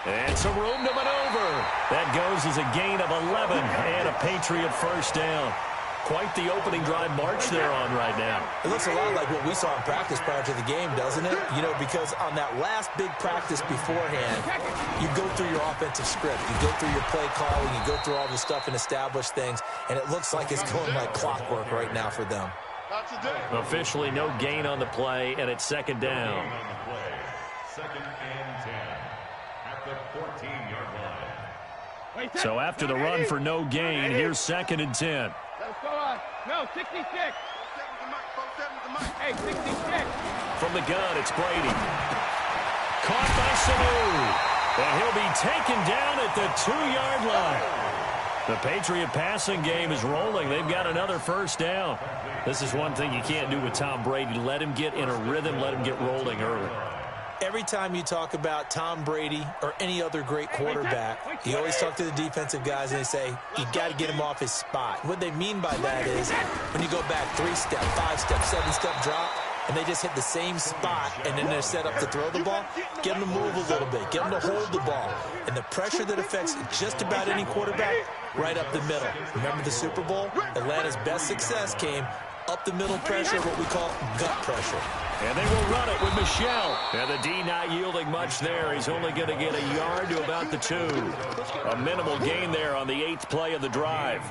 And some room to maneuver. That goes as a gain of 11 and a Patriot first down. Quite the opening drive march they're on right now. It looks a lot like what we saw in practice prior to the game, doesn't it? You know, because on that last big practice beforehand, you go through your offensive script. You go through your play calling. You go through all the stuff and establish things. And it looks like it's going like clockwork right now for them. Officially no gain on the play, and it's second down. Second and 10 at the 14-yard line. So after the run for no gain, here's second and 10. No, 66. Hey, 66. From the gun, it's Brady. Caught by Sanu. And he'll be taken down at the 2-yard line. The Patriot passing game is rolling. They've got another first down. This is one thing you can't do with Tom Brady. Let him get in a rhythm. Let him get rolling early. Every time you talk about Tom Brady or any other great quarterback, you always talk to the defensive guys and they say, you got to get him off his spot. What they mean by that is when you go back 3-step, 5-step, 7-step drop, and they just hit the same spot, and then they're set up to throw the ball, get them to move a little bit, get them to hold the ball. And the pressure that affects just about any quarterback, right up the middle. Remember the Super Bowl? Atlanta's best success came up the middle pressure, what we call gut pressure. And they will run it with Michel. And the D not yielding much there. He's only going to get a yard to about the 2. A minimal gain there on the 8th play of the drive.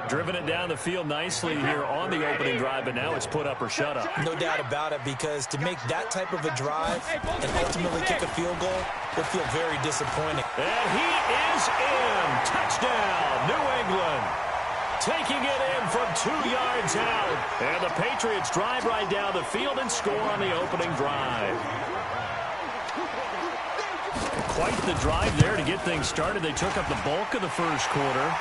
Driven it down the field nicely here on the opening drive, but now it's put up or shut up. No doubt about it, because to make that type of a drive and ultimately kick a field goal would feel very disappointing. And he is in. Touchdown, New England. Taking it in from 2 yards out. And the Patriots drive right down the field and score on the opening drive. Quite the drive there to get things started. They took up the bulk of the first quarter.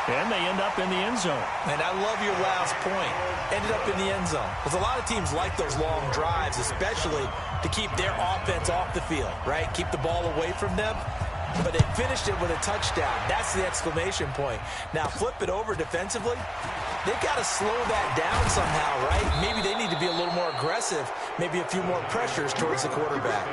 And they end up in the end zone. And I love your last point. Ended up in the end zone. Because a lot of teams like those long drives, especially to keep their offense off the field, right? Keep the ball away from them. But they finished it with a touchdown. That's the exclamation point. Now flip it over defensively. They've got to slow that down somehow, right? Maybe they need to be a little more aggressive. Maybe a few more pressures towards the quarterback.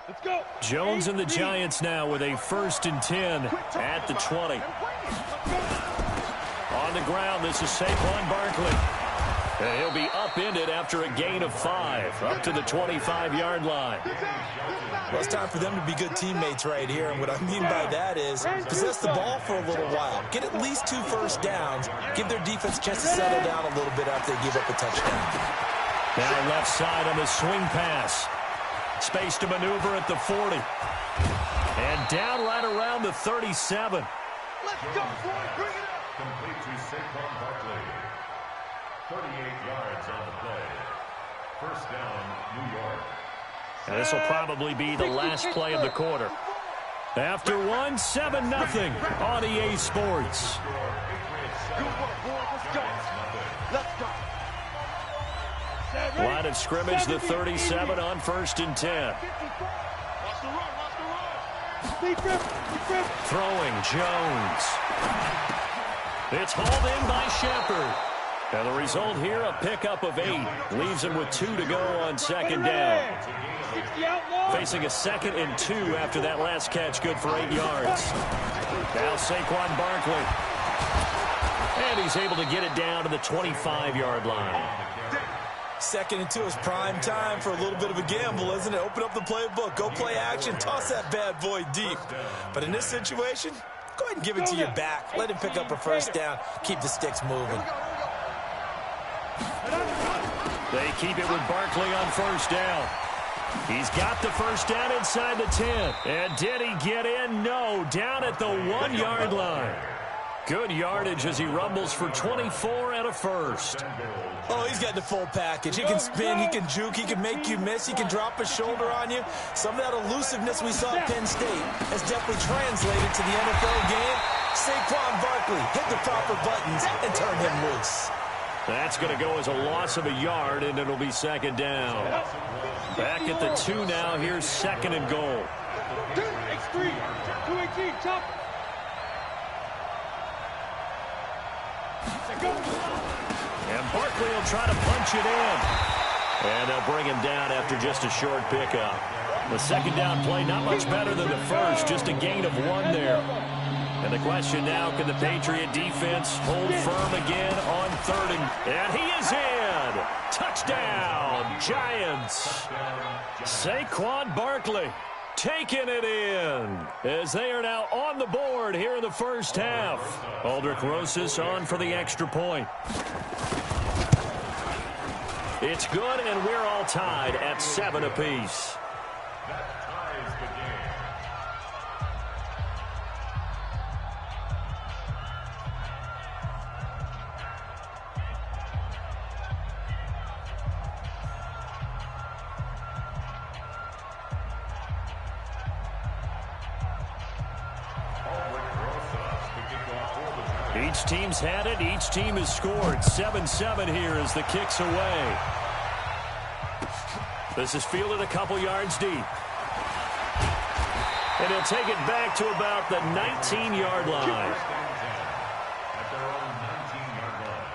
Let's go. Jones and the Giants now with a 1st and 10 at the 20. On the ground, this is Saquon Barkley. And he'll be upended after a gain of 5, up to the 25-yard line. Well, it's time for them to be good teammates right here. And what I mean by that is possess the ball for a little while. Get at least 2 first downs. Give their defense a chance to settle down a little bit after they give up a touchdown. Now left side on the swing pass. Space to maneuver at the 40. And down right around the 37. Let's go, boy. Bring it up. Complete to Saquon Barkley. 38 yards on the play. First down, New York. And this will probably be the last play of the quarter. After one, 7-0 on EA Sports. Good work, boy. Let's go. Let's go. Line of scrimmage, the 37 on 1st and 10. Watch the run. Watch the run. Throwing Jones. It's hauled in by Shepard. And the result here, a pickup of 8. Leaves him with 2 to go on 2nd down. Facing a 2nd and 2 after that last catch, good for 8 yards. Now Saquon Barkley. And he's able to get it down to the 25-yard line. 2nd and 2 is prime time for a little bit of a gamble, isn't it? Open up the playbook, go play action, toss that bad boy deep. But in this situation, go ahead and give it to your back. Let him pick up a first down. Keep the sticks moving. They keep it with Barkley on 1st down. He's got the first down inside the 10. And did he get in? No, down at the 1-yard line. Good yardage as he rumbles for 24 and a first. Oh, he's got the full package. He can spin, he can juke, he can make you miss, he can drop his shoulder on you. Some of that elusiveness we saw at Penn State has definitely translated to the NFL game. Saquon Barkley hit the proper buttons and turn him loose. That's going to go as a loss of a yard, and it'll be 2nd down. Back at the 2 now. Here's 2nd and goal. X3, 218, top. And Barkley will try to punch it in. And they'll bring him down after just a short pickup. The 2nd down play not much better than the first, just a gain of 1 there. And the question now, can the Patriot defense hold firm again on 3rd and he is in. Touchdown, Giants. Saquon Barkley taking it in as they are now on the board here in the first half. Aldrich Rosas on for the extra point. It's good, and we're all tied at 7 apiece. That ties the game. Each team's had it. Each team has scored. 7-7 here as the kick's away. This is fielded a couple yards deep. And he'll take it back to about the 19-yard line. At their own 19-yard line.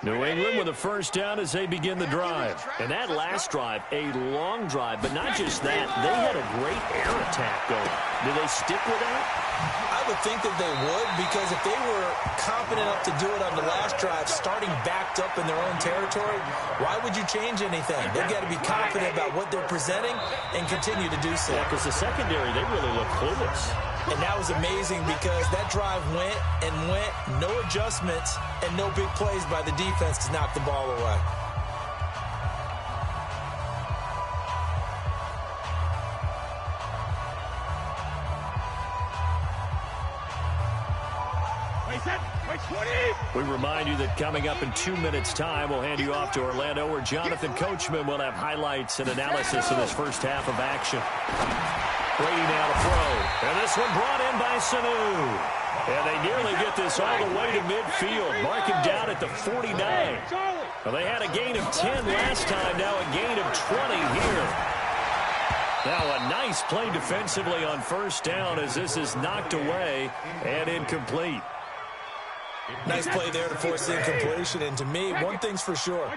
New England with a first down as they begin the drive. And that last drive, a long drive, but not just that. They had a great air attack going. Do they stick with that? I would think that they would, because if they were confident enough to do it on the last drive, starting backed up in their own territory, why would you change anything? They've got to be confident about what they're presenting and continue to do so. Yeah, because the secondary, they really look clueless. And that was amazing because that drive went and went, no adjustments, and no big plays by the defense to knock the ball away. We remind you that coming up in 2 minutes' time, we'll hand you off to Orlando, where Jonathan Coachman will have highlights and analysis of this first half of action. Brady now to throw. And this one brought in by Sanu. And they nearly get this all the way to midfield. Mark him down at the 49. Well, they had a gain of 10 last time, now a gain of 20 here. Now a nice play defensively on first down as this is knocked away and incomplete. Nice play there to force the incompletion. And to me, one thing's for sure.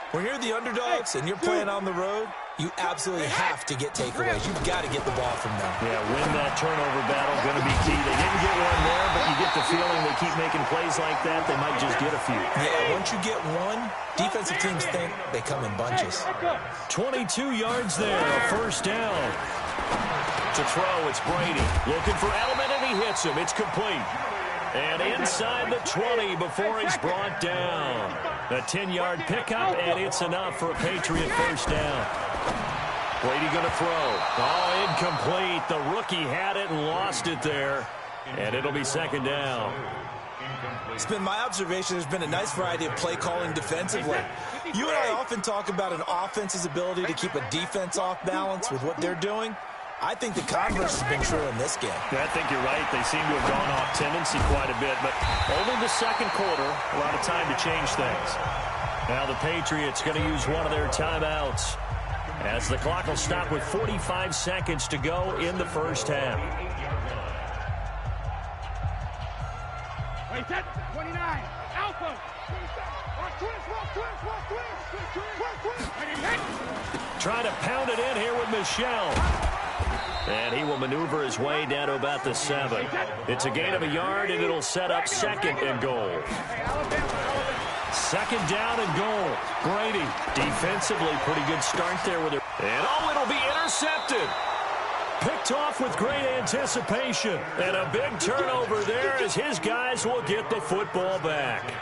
When you're the underdogs and you're playing on the road, you absolutely have to get takeaways. You've got to get the ball from them. Yeah, win that turnover battle, going to be key. They didn't get one there, but you get the feeling they keep making plays like that, they might just get a few. Yeah, once you get one, defensive teams think they come in bunches. 22 yards there, a first down. To throw, it's Brady. Looking for Edelman, and he hits him. It's complete. And inside the 20 before he's brought down. A 10-yard pickup, and it's enough for a Patriot first down. Brady going to throw. Oh, incomplete. The rookie had it and lost it there. And it'll be second down. It's been my observation there's been a nice variety of play calling defensively. You and I often talk about an offense's ability to keep a defense off balance with what they're doing. I think the converse has been true in this game. Yeah, I think you're right. They seem to have gone off tendency quite a bit, but only the second quarter, a lot of time to change things. Now the Patriots going to use one of their timeouts as the clock will stop with 45 seconds to go in the first half. Wait, that 29, Alpha. Trying to pound it in here with Michel. And he will maneuver his way down to about the 7. It's a gain of a yard, and it'll set up second and goal. Second down and goal. Brady, defensively, pretty good start there with it. And oh, it'll be intercepted. Picked off with great anticipation. And a big turnover there as his guys will get the football back.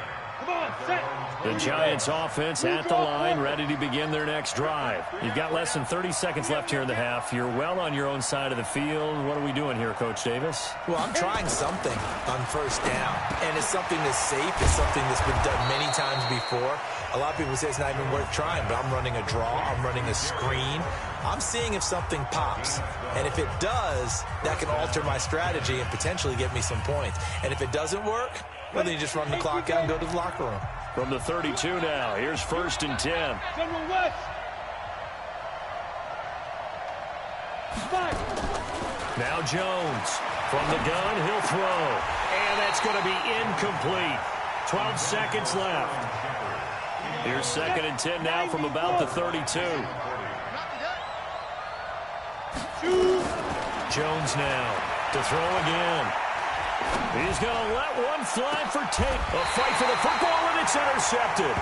The Giants offense at the line, ready to begin their next drive. You've got less than 30 seconds left here in the half. You're well on your own side of the field. What are we doing here, Coach Davis? Well, I'm trying something on first down, and it's something that's safe. It's something that's been done many times before. A lot of people say it's not even worth trying, but I'm running a draw. I'm running a screen. I'm seeing if something pops, and if it does, that can alter my strategy and potentially get me some points. And if it doesn't work, well, then you just run the clock out and go to the locker room. From the 32 now, here's first and 10. Now Jones from the gun, he'll throw. And that's going to be incomplete. 12 seconds left. Here's second and 10 now from about the 32. Jones now to throw again. He's going to let one fly for tape. A fight for the football, and it's intercepted.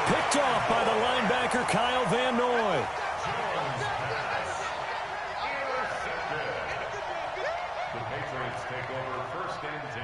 Picked off by the linebacker, Kyle Van Noy. The Patriots take over first and 10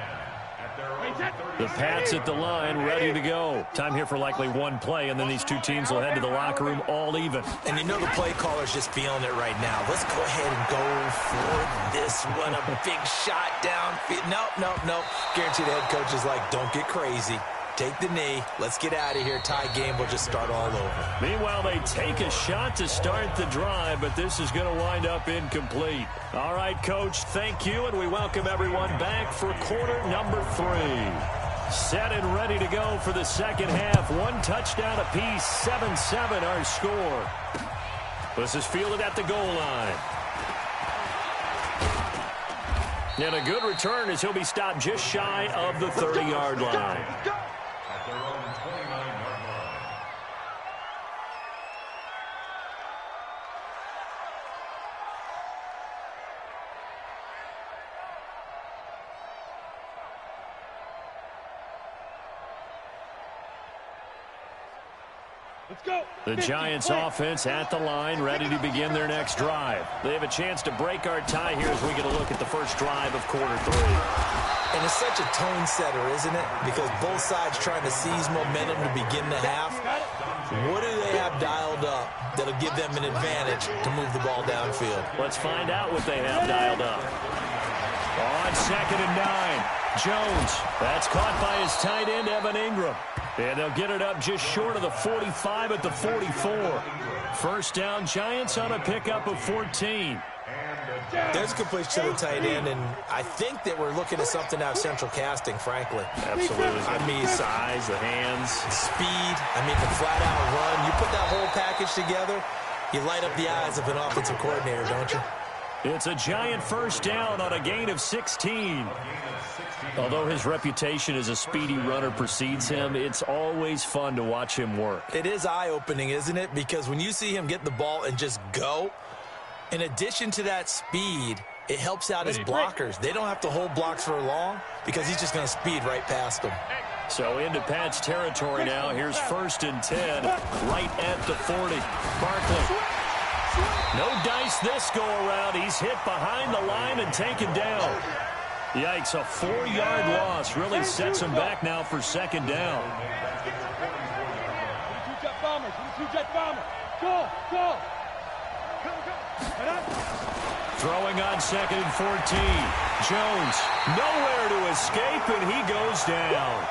at their own 30. The Pats at the line, ready to go. Time here for likely one play, and then these two teams will head to the locker room all even. And you know the play caller's just feeling it right now. Let's go ahead and go for this one. A big shot down. Nope. Guarantee the head coach is like, don't get crazy. Take the knee. Let's get out of here. Tie game. We'll just start all over. Meanwhile, they take a shot to start the drive, but this is going to wind up incomplete. All right, Coach, thank you, and we welcome everyone back for quarter number 3. Set and ready to go for the second half. One touchdown apiece, 7-7 our score. This is fielded at the goal line. And a good return as he'll be stopped just shy of the 30-yard line. their own 29-yard line. Let's go. The Giants offense at the line, ready to begin their next drive. They have a chance to break our tie here as we get a look at the first drive of quarter 3. And it's such a tone setter, isn't it? Because both sides trying to seize momentum to begin the half. What do they have dialed up that'll give them an advantage to move the ball downfield? Let's find out what they have dialed up. On 2nd and 9, Jones. That's caught by his tight end, Evan Ingram. And they'll get it up just short of the 45 at the 44. First down, Giants on a pickup of 14. There's completion to the tight end, and I think that we're looking at something out of central casting, frankly. Absolutely. I mean, size, the hands. Speed, I mean, the flat-out run. You put that whole package together, you light up the eyes of an offensive coordinator, don't you? It's a Giant first down on a gain of 16. Although his reputation as a speedy runner precedes him, it's always fun to watch him work. It is eye-opening, isn't it? Because when you see him get the ball and just go, in addition to that speed, it helps out his blockers. They don't have to hold blocks for long because he's just going to speed right past them. So into Pat's territory now. Here's 1st and 10, right at the 40. Barkley. No dice this go-around. He's hit behind the line and taken down. Yikes, a 4-yard loss really sets him back now for 2nd down. Two-jet bombers. Two-jet bomber. Go, go. Throwing on 2nd and 14. Jones, nowhere to escape, and he goes down.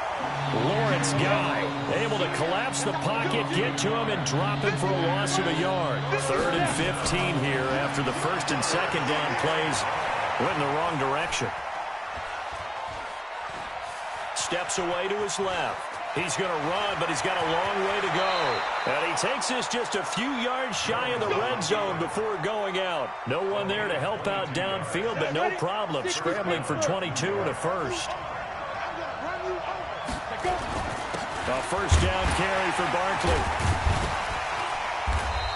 Lawrence Guy able to collapse the pocket, get to him, and drop him for a loss of a yard. 3rd and 15 here after the 1st and 2nd down plays went in the wrong direction. Steps away to his left. He's going to run, but he's got a long way to go. And he takes this just a few yards shy of the red zone before going out. No one there to help out downfield, but no problem. Scrambling for 22 and a first. A first down carry for Barkley.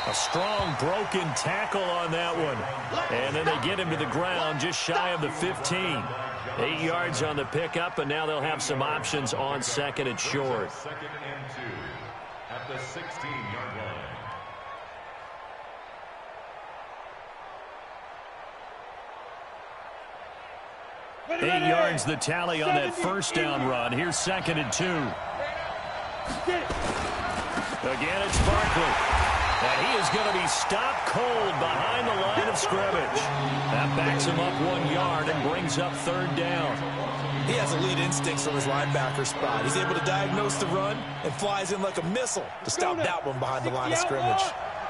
A strong broken tackle on that one. And then they get him to the ground just shy of the 15. 8 yards on the pickup, and now they'll have some options on 2nd and short. 2nd and 2 at the 16-yard line. 8 yards the tally on that first down run. Here's 2nd and 2. Again, it's Barkley. And he is going to be stopped cold behind the line of scrimmage. That backs him up 1 yard and brings up 3rd down. He has elite instincts from his linebacker spot. He's able to diagnose the run and flies in like a missile to stop that one behind the line of scrimmage.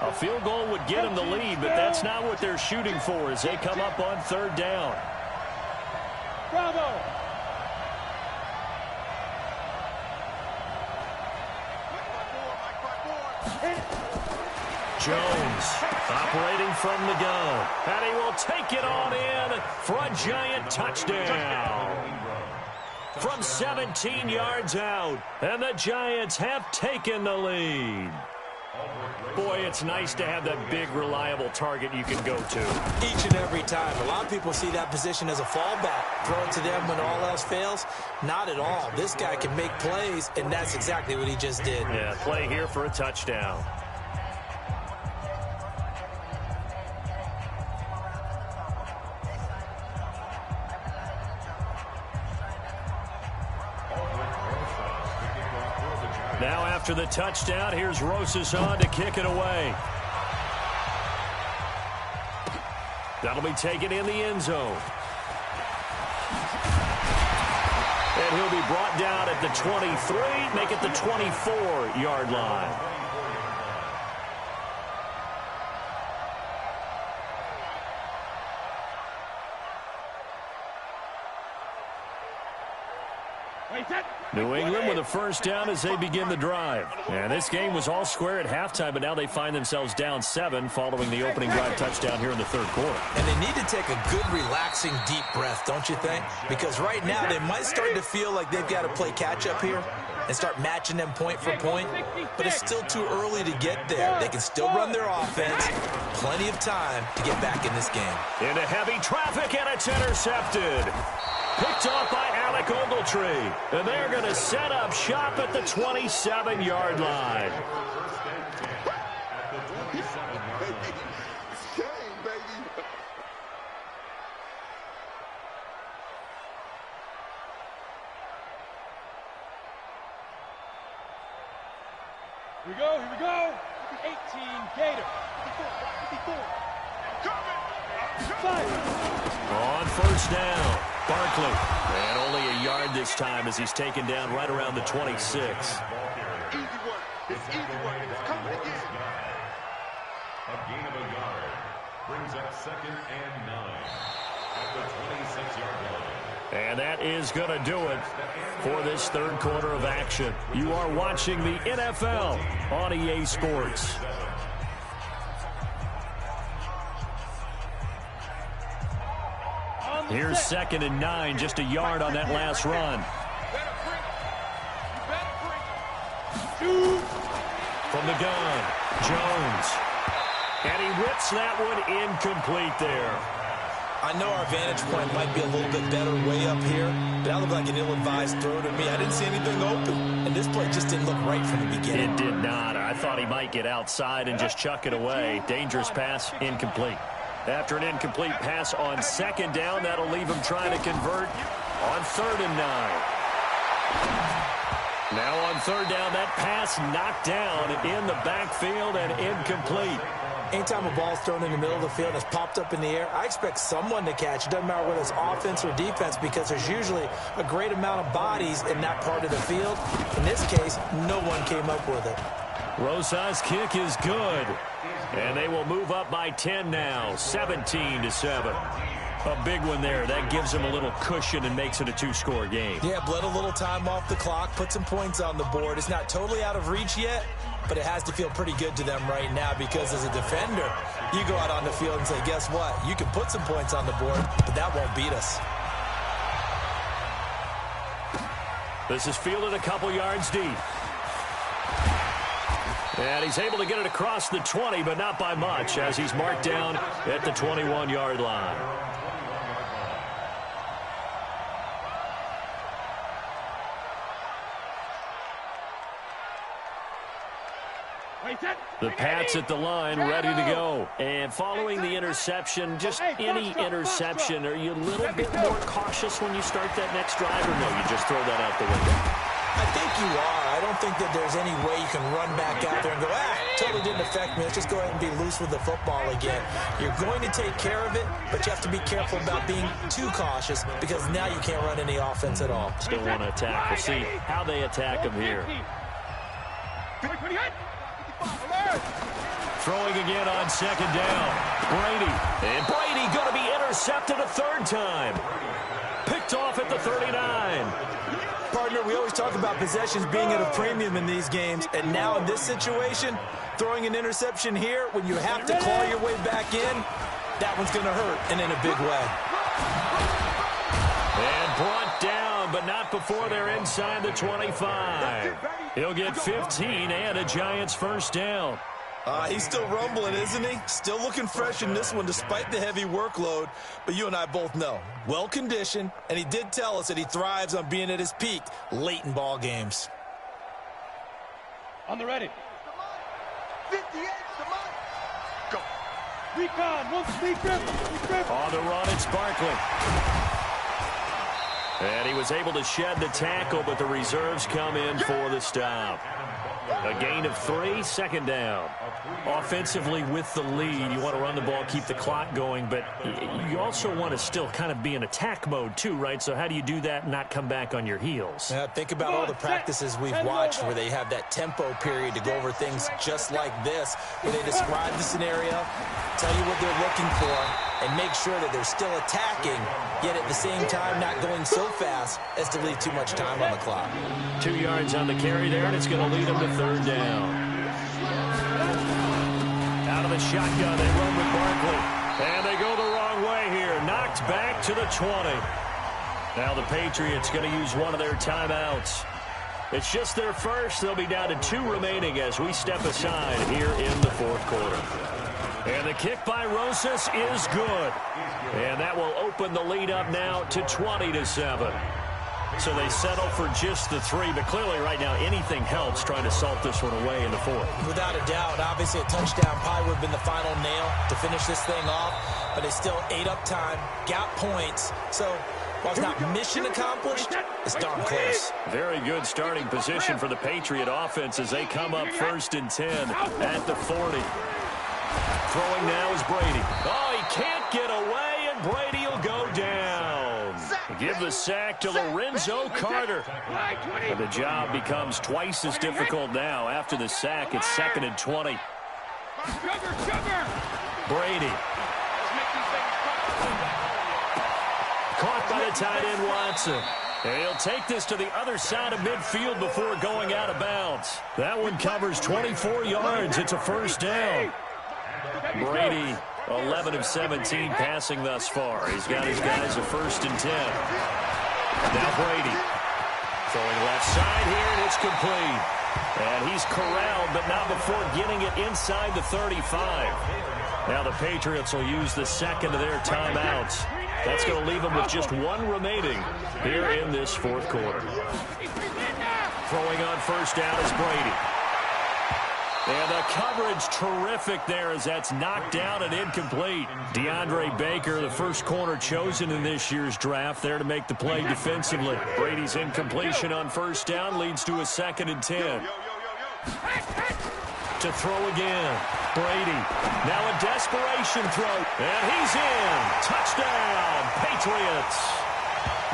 A field goal would get him the lead, but that's not what they're shooting for as they come up on 3rd down. Bravo. Jones operating from the gun, and he will take it on in for a Giant touchdown. From 17 yards out, and the Giants have taken the lead. Boy, it's nice to have that big, reliable target you can go to. Each and every time. A lot of people see that position as a fallback. Throw it to them when all else fails. Not at all. This guy can make plays, and that's exactly what he just did. Yeah, play here for a touchdown. Now after the touchdown, here's Rosas on to kick it away. That'll be taken in the end zone. And he'll be brought down at the 23, make it the 24-yard line. New England with a first down as they begin the drive. And this game was all square at halftime, but now they find themselves down 7 following the opening drive touchdown here in the 3rd quarter. And they need to take a good, relaxing, deep breath, don't you think? Because right now they might start to feel like they've got to play catch-up here. and start matching them point for point, but it's still too early to get there. They can still run their offense. Plenty of time to get back in this game. Into heavy traffic, and it's intercepted. Picked off by Alec Ogletree. And they're going to set up shop at the 27-yard line. Here we go. 18 Gator. On first down, Barkley. And only a yard this time as he's taken down right around the 26. Easy work. It's easy work. It's coming again. A gain of a yard brings up 2nd and 9 at the 26-yard line. And that is going to do it for this third quarter of action. You are watching the NFL on EA Sports. Here's 2nd and 9, just a yard on that last run. From the gun, Jones. And he rips that one incomplete there. I know our vantage point might be a little bit better way up here, but that looked like an ill-advised throw to me. I didn't see anything open, and this play just didn't look right from the beginning. It did not. I thought he might get outside and just chuck it away. Dangerous pass, incomplete. After an incomplete pass on 2nd down, that'll leave him trying to convert on 3rd and 9. Now on 3rd down, that pass knocked down in the backfield and incomplete. Anytime a ball's thrown in the middle of the field and it's popped up in the air, I expect someone to catch. It doesn't matter whether it's offense or defense because there's usually a great amount of bodies in that part of the field. In this case, no one came up with it. Rosas' kick is good. And they will move up by 10 now, 17-7. A big one there. That gives them a little cushion and makes it a 2-score game. Yeah, bled a little time off the clock, put some points on the board. It's not totally out of reach yet, but it has to feel pretty good to them right now because as a defender, you go out on the field and say, guess what? You can put some points on the board, but that won't beat us. This is fielded a couple yards deep. And he's able to get it across the 20, but not by much as he's marked down at the 21-yard line. The Pats at the line, ready to go. And following the interception, just any interception, are you a little bit more cautious when you start that next drive, or no, you just throw that out the window? I think you are. I don't think that there's any way you can run back out there and go, totally didn't affect me. Let's just go ahead and be loose with the football again. You're going to take care of it, but you have to be careful about being too cautious because now you can't run any offense at all. Still want to attack. We'll see how they attack him here. Throwing again on 2nd down. Brady. And Brady going to be intercepted a 3rd time. Picked off at the 39. Partner, we always talk about possessions being at a premium in these games, and now in this situation, throwing an interception here when you have to claw your way back in, that one's going to hurt, and in a big way. And brought down, but not before they're inside the 25. He'll get 15 and a Giants 1st down. He's still rumbling, isn't he? Still looking fresh in this one despite the heavy workload. But you and I both know, well-conditioned, and he did tell us that he thrives on being at his peak late in ball games. On the ready. 58, go. Recon, one speed grip. On the run, it's Barkley. And he was able to shed the tackle, but the reserves come in for the stop. A gain of 3, 2nd down. Offensively with the lead, you want to run the ball, keep the clock going, but you also want to still kind of be in attack mode too, right? So how do you do that and not come back on your heels? Yeah, think about all the practices we've watched where they have that tempo period to go over things just like this, where they describe the scenario, tell you what they're looking for, and make sure that they're still attacking, yet at the same time not going so fast as to leave too much time on the clock. 2 yards on the carry there, and it's going to lead them to 3rd down. Out of the shotgun, they run with Barkley. And they go the wrong way here. Knocked back to the 20. Now the Patriots going to use one of their timeouts. It's just their first. They'll be down to 2 remaining as we step aside here in the fourth quarter. And the kick by Rosas is good. And that will open the lead up now to 20-7. So they settle for just the 3, but clearly right now anything helps trying to salt this one away in the fourth. Without a doubt, obviously a touchdown probably would have been the final nail to finish this thing off, but they still ate up time, got points. So while it's not mission accomplished, it's darn close. Very good starting position for the Patriot offense as they come up 1st and 10 at the 40. Throwing now is Brady. Oh, he can't get away, and Brady will go down. Give the sack to Lorenzo Carter. And the job becomes twice as difficult now. After the sack, it's 2nd and 20. Brady. Caught by the tight end, Watson. And he'll take this to the other side of midfield before going out of bounds. That one covers 24 yards. It's a 1st down. Brady, 11 of 17 passing thus far. He's got his guys a 1st and 10. Now Brady throwing left side here, and it's complete. And he's corralled, but not before getting it inside the 35. Now the Patriots will use the 2nd of their timeouts. That's going to leave them with just 1 remaining here in this fourth quarter. Throwing on 1st down is Brady. And the coverage terrific there as that's knocked down and incomplete. DeAndre Baker, the first corner chosen in this year's draft, there to make the play defensively. Brady's incompletion on 1st down leads to a 2nd and 10. To throw again. Brady. Now a desperation throw. And he's in. Touchdown, Patriots.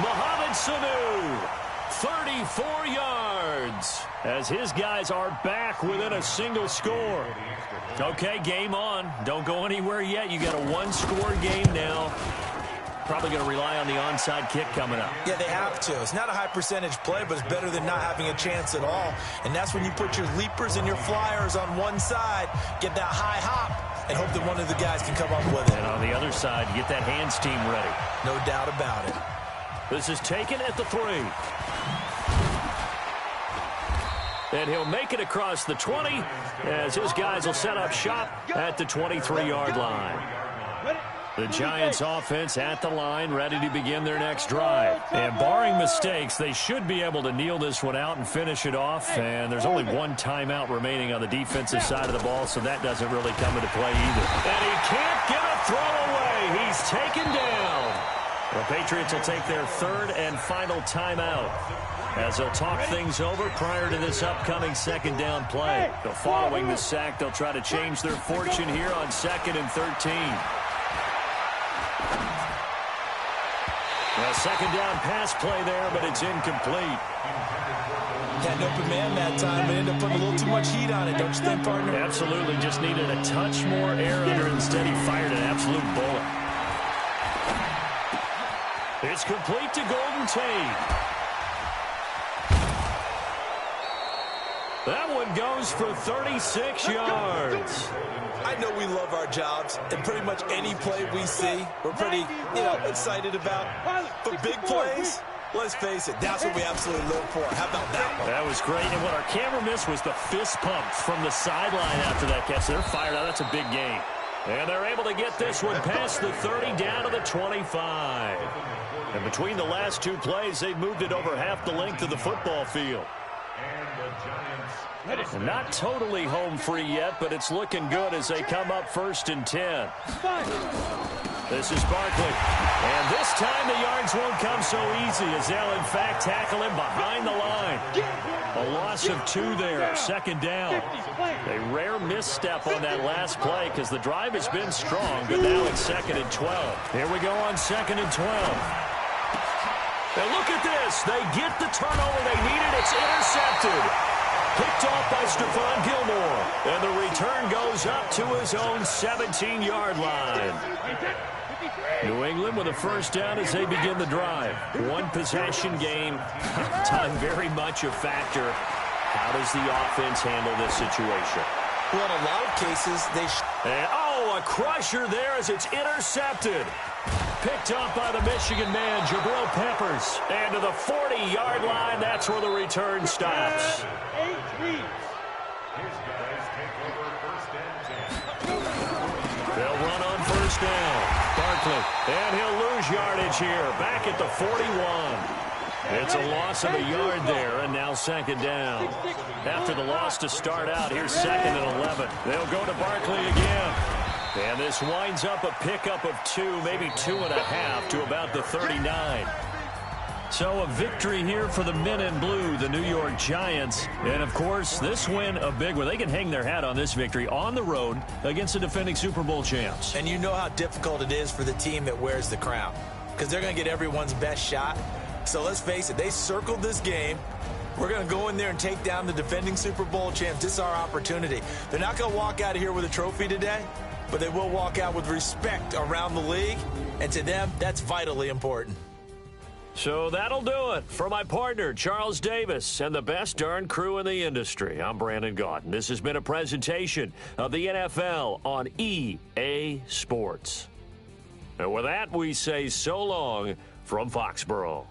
Mohamed Sanu. 34 yards as his guys are back within a single score. Okay, game on. Don't go anywhere yet. You got a 1-score game now. Probably going to rely on the onside kick coming up. Yeah, they have to. It's not a high percentage play, but it's better than not having a chance at all. And that's when you put your leapers and your flyers on one side, get that high hop, and hope that one of the guys can come up with it. And on the other side, get that hands team ready. No doubt about it. This is taken at the 3. And he'll make it across the 20 as his guys will set up shop at the 23-yard line. The Giants offense at the line, ready to begin their next drive. And barring mistakes, they should be able to kneel this one out and finish it off. And there's only 1 timeout remaining on the defensive side of the ball, so that doesn't really come into play either. And he can't get a throw away. He's taken down. The Patriots will take their 3rd and final timeout as they'll talk things over prior to this upcoming 2nd down play. So following the sack, they'll try to change their fortune here on 2nd and 13. A 2nd down pass play there, but it's incomplete. Had an open man that time, but ended up putting a little too much heat on it, don't you think, partner? Absolutely. Just needed a touch more air under it. Instead, he fired an absolute bullet. It's complete to Golden Tate. That one goes for 36 yards. I know we love our jobs, and pretty much any play we see, we're pretty, excited about. But big plays, let's face it, that's what we absolutely live for. How about that one? That was great, and what our camera missed was the fist pump from the sideline after that catch. They're fired out. That's a big game. And they're able to get this one past the 30 down to the 25. And between the last 2 plays, they've moved it over half the length of the football field. And not totally home free yet, but it's looking good as they come up 1st and 10. This is Barkley. And this time the yards won't come so easy as they'll, in fact, tackle him behind the line. A loss of 2 there, 2nd down. A rare misstep on that last play because the drive has been strong, but now it's 2nd and 12. Here we go on 2nd and 12. And look at this. They get the turnover they needed. It's intercepted. Picked off by Stephon Gilmore. And the return goes up to his own 17-yard line. New England with a 1st down as they begin the drive. 1 possession game. Time very much a factor. How does the offense handle this situation? Well, in a lot of cases, and, a crusher there as it's intercepted. picked up by the Michigan man, Jabril Peppers. And to the 40-yard line, that's where the return stops. 8 reads. His guys take over first and 10. They'll run on first down. Barkley, and he'll lose yardage here, back at the 41. It's a loss of a yard there, and now second down. After the loss to start out, here's second and 11. They'll go to Barkley again. And this winds up a pickup of 2, maybe 2.5 to about the 39. So a victory here for the men in blue, the New York Giants. And, of course, this win a big one. They can hang their hat on this victory on the road against the defending Super Bowl champs. And you know how difficult it is for the team that wears the crown, because they're going to get everyone's best shot. So let's face it, they circled this game. We're going to go in there and take down the defending Super Bowl champs. This is our opportunity. They're not going to walk out of here with a trophy today, but they will walk out with respect around the league. And to them, that's vitally important. So that'll do it for my partner, Charles Davis, and the best darn crew in the industry. I'm Brandon Gaudin. This has been a presentation of the NFL on EA Sports. And with that, we say so long from Foxborough.